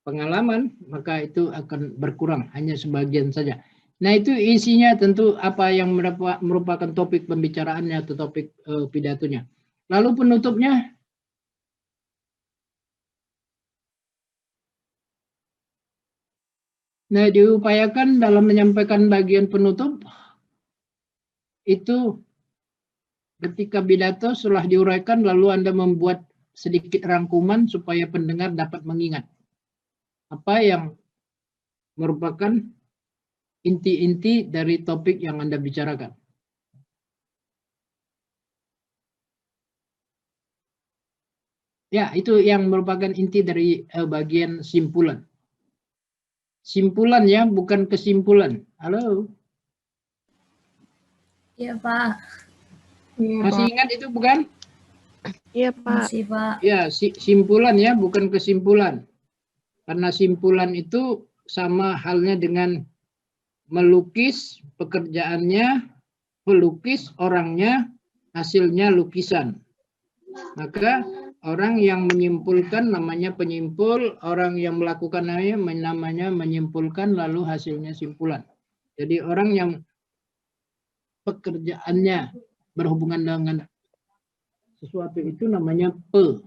Speaker 1: pengalaman, maka itu akan berkurang, hanya sebagian saja. Nah, itu isinya tentu apa yang merupakan topik pembicaraannya atau topik pidatonya. Lalu penutupnya, nah, diupayakan dalam menyampaikan bagian penutup itu ketika pidato setelah diuraikan lalu Anda membuat sedikit rangkuman supaya pendengar dapat mengingat apa yang merupakan inti-inti dari topik yang Anda bicarakan. Ya, itu yang merupakan inti dari bagian simpulan. Simpulan ya, bukan kesimpulan. Halo?
Speaker 4: Iya, Pak.
Speaker 1: Masih ingat itu bukan?
Speaker 3: Iya, Pak.
Speaker 4: Masih, Pak.
Speaker 1: Ya, simpulan ya, bukan kesimpulan. Karena simpulan itu sama halnya dengan melukis, pekerjaannya, pelukis, orangnya, hasilnya lukisan. Maka orang yang menyimpulkan namanya penyimpul, orang yang melakukan namanya menyimpulkan, lalu hasilnya simpulan. Jadi orang yang pekerjaannya berhubungan dengan sesuatu itu namanya pe.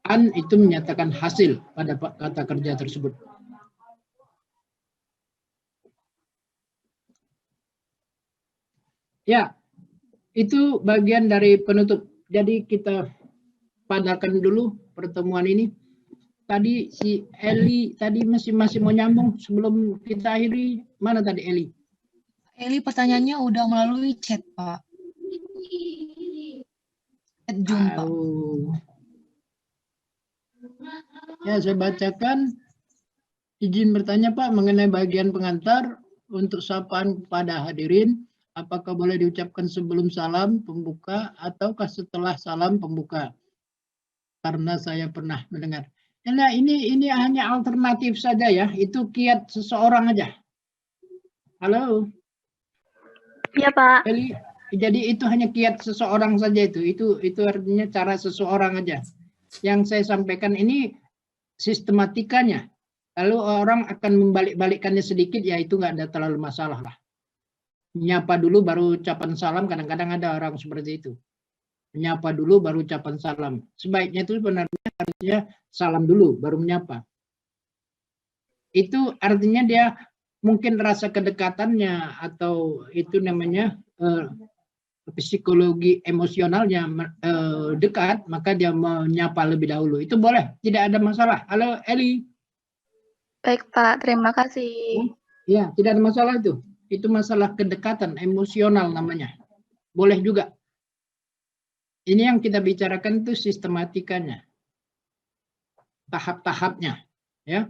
Speaker 1: An itu menyatakan hasil pada kata kerja tersebut. Ya, itu bagian dari penutup. Jadi kita padakan dulu pertemuan ini. Tadi si Eli tadi masih mau nyambung sebelum kita akhiri. Mana tadi Eli?
Speaker 7: Eli pertanyaannya udah melalui chat, Pak. Chat Zoom, Pak.
Speaker 1: Ya, saya bacakan. Izin bertanya, Pak, mengenai bagian pengantar untuk sapaan kepada hadirin. Apakah boleh diucapkan sebelum salam pembuka ataukah setelah salam pembuka? Karena saya pernah mendengar. Nah, ini hanya alternatif saja ya. Itu kiat seseorang aja. Halo.
Speaker 11: Iya, Pak.
Speaker 1: Jadi itu hanya kiat seseorang saja itu. Itu artinya cara seseorang aja. Yang saya sampaikan ini sistematikanya. Lalu orang akan membalik-balikkannya sedikit, ya itu nggak ada terlalu masalah lah. Menyapa dulu baru ucapan salam, kadang-kadang ada orang seperti itu. Menyapa dulu baru ucapan salam. Sebaiknya itu sebenarnya harusnya salam dulu baru menyapa. Itu artinya dia mungkin rasa kedekatannya atau itu namanya psikologi emosionalnya dekat, maka dia menyapa lebih dahulu. Itu boleh, tidak ada masalah. Halo Eli.
Speaker 11: Baik, Pak. Terima kasih.
Speaker 1: Ya, tidak ada masalah itu. Itu masalah kedekatan emosional namanya. Boleh juga. Ini yang kita bicarakan itu sistematikanya. Tahap-tahapnya, ya.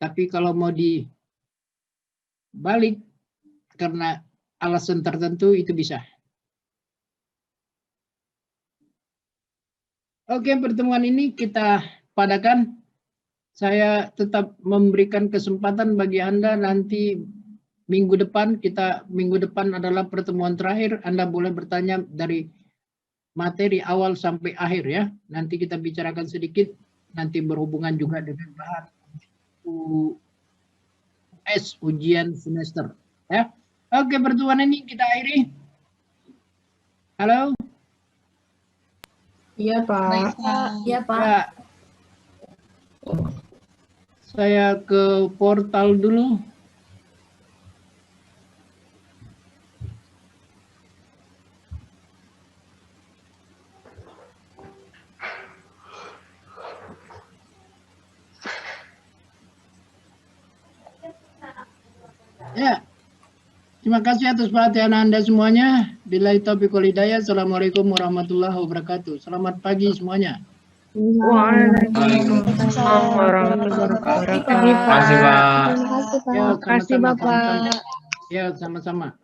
Speaker 1: Tapi kalau mau dibalik karena alasan tertentu itu bisa. Oke, pertemuan ini kita padakan. Saya tetap memberikan kesempatan bagi Anda nanti minggu depan adalah pertemuan terakhir. Anda boleh bertanya dari materi awal sampai akhir ya. Nanti kita bicarakan sedikit, nanti berhubungan juga dengan bahan US ujian semester ya. Oke, pertemuan ini kita akhiri. Halo.
Speaker 3: Iya, Pak.
Speaker 4: Iya, Pak.
Speaker 1: Ya. Saya ke portal dulu. Ya, terima kasih atas perhatian Anda semuanya. Billahi taufiq wal hidayah. Assalamualaikum warahmatullahi wabarakatuh. Selamat pagi semuanya.
Speaker 3: Waalaikumsalam warahmatullahi wabarakatuh.
Speaker 6: Terima kasih, Pak.
Speaker 3: Terima kasih, Bapak.
Speaker 1: Ya, sama-sama.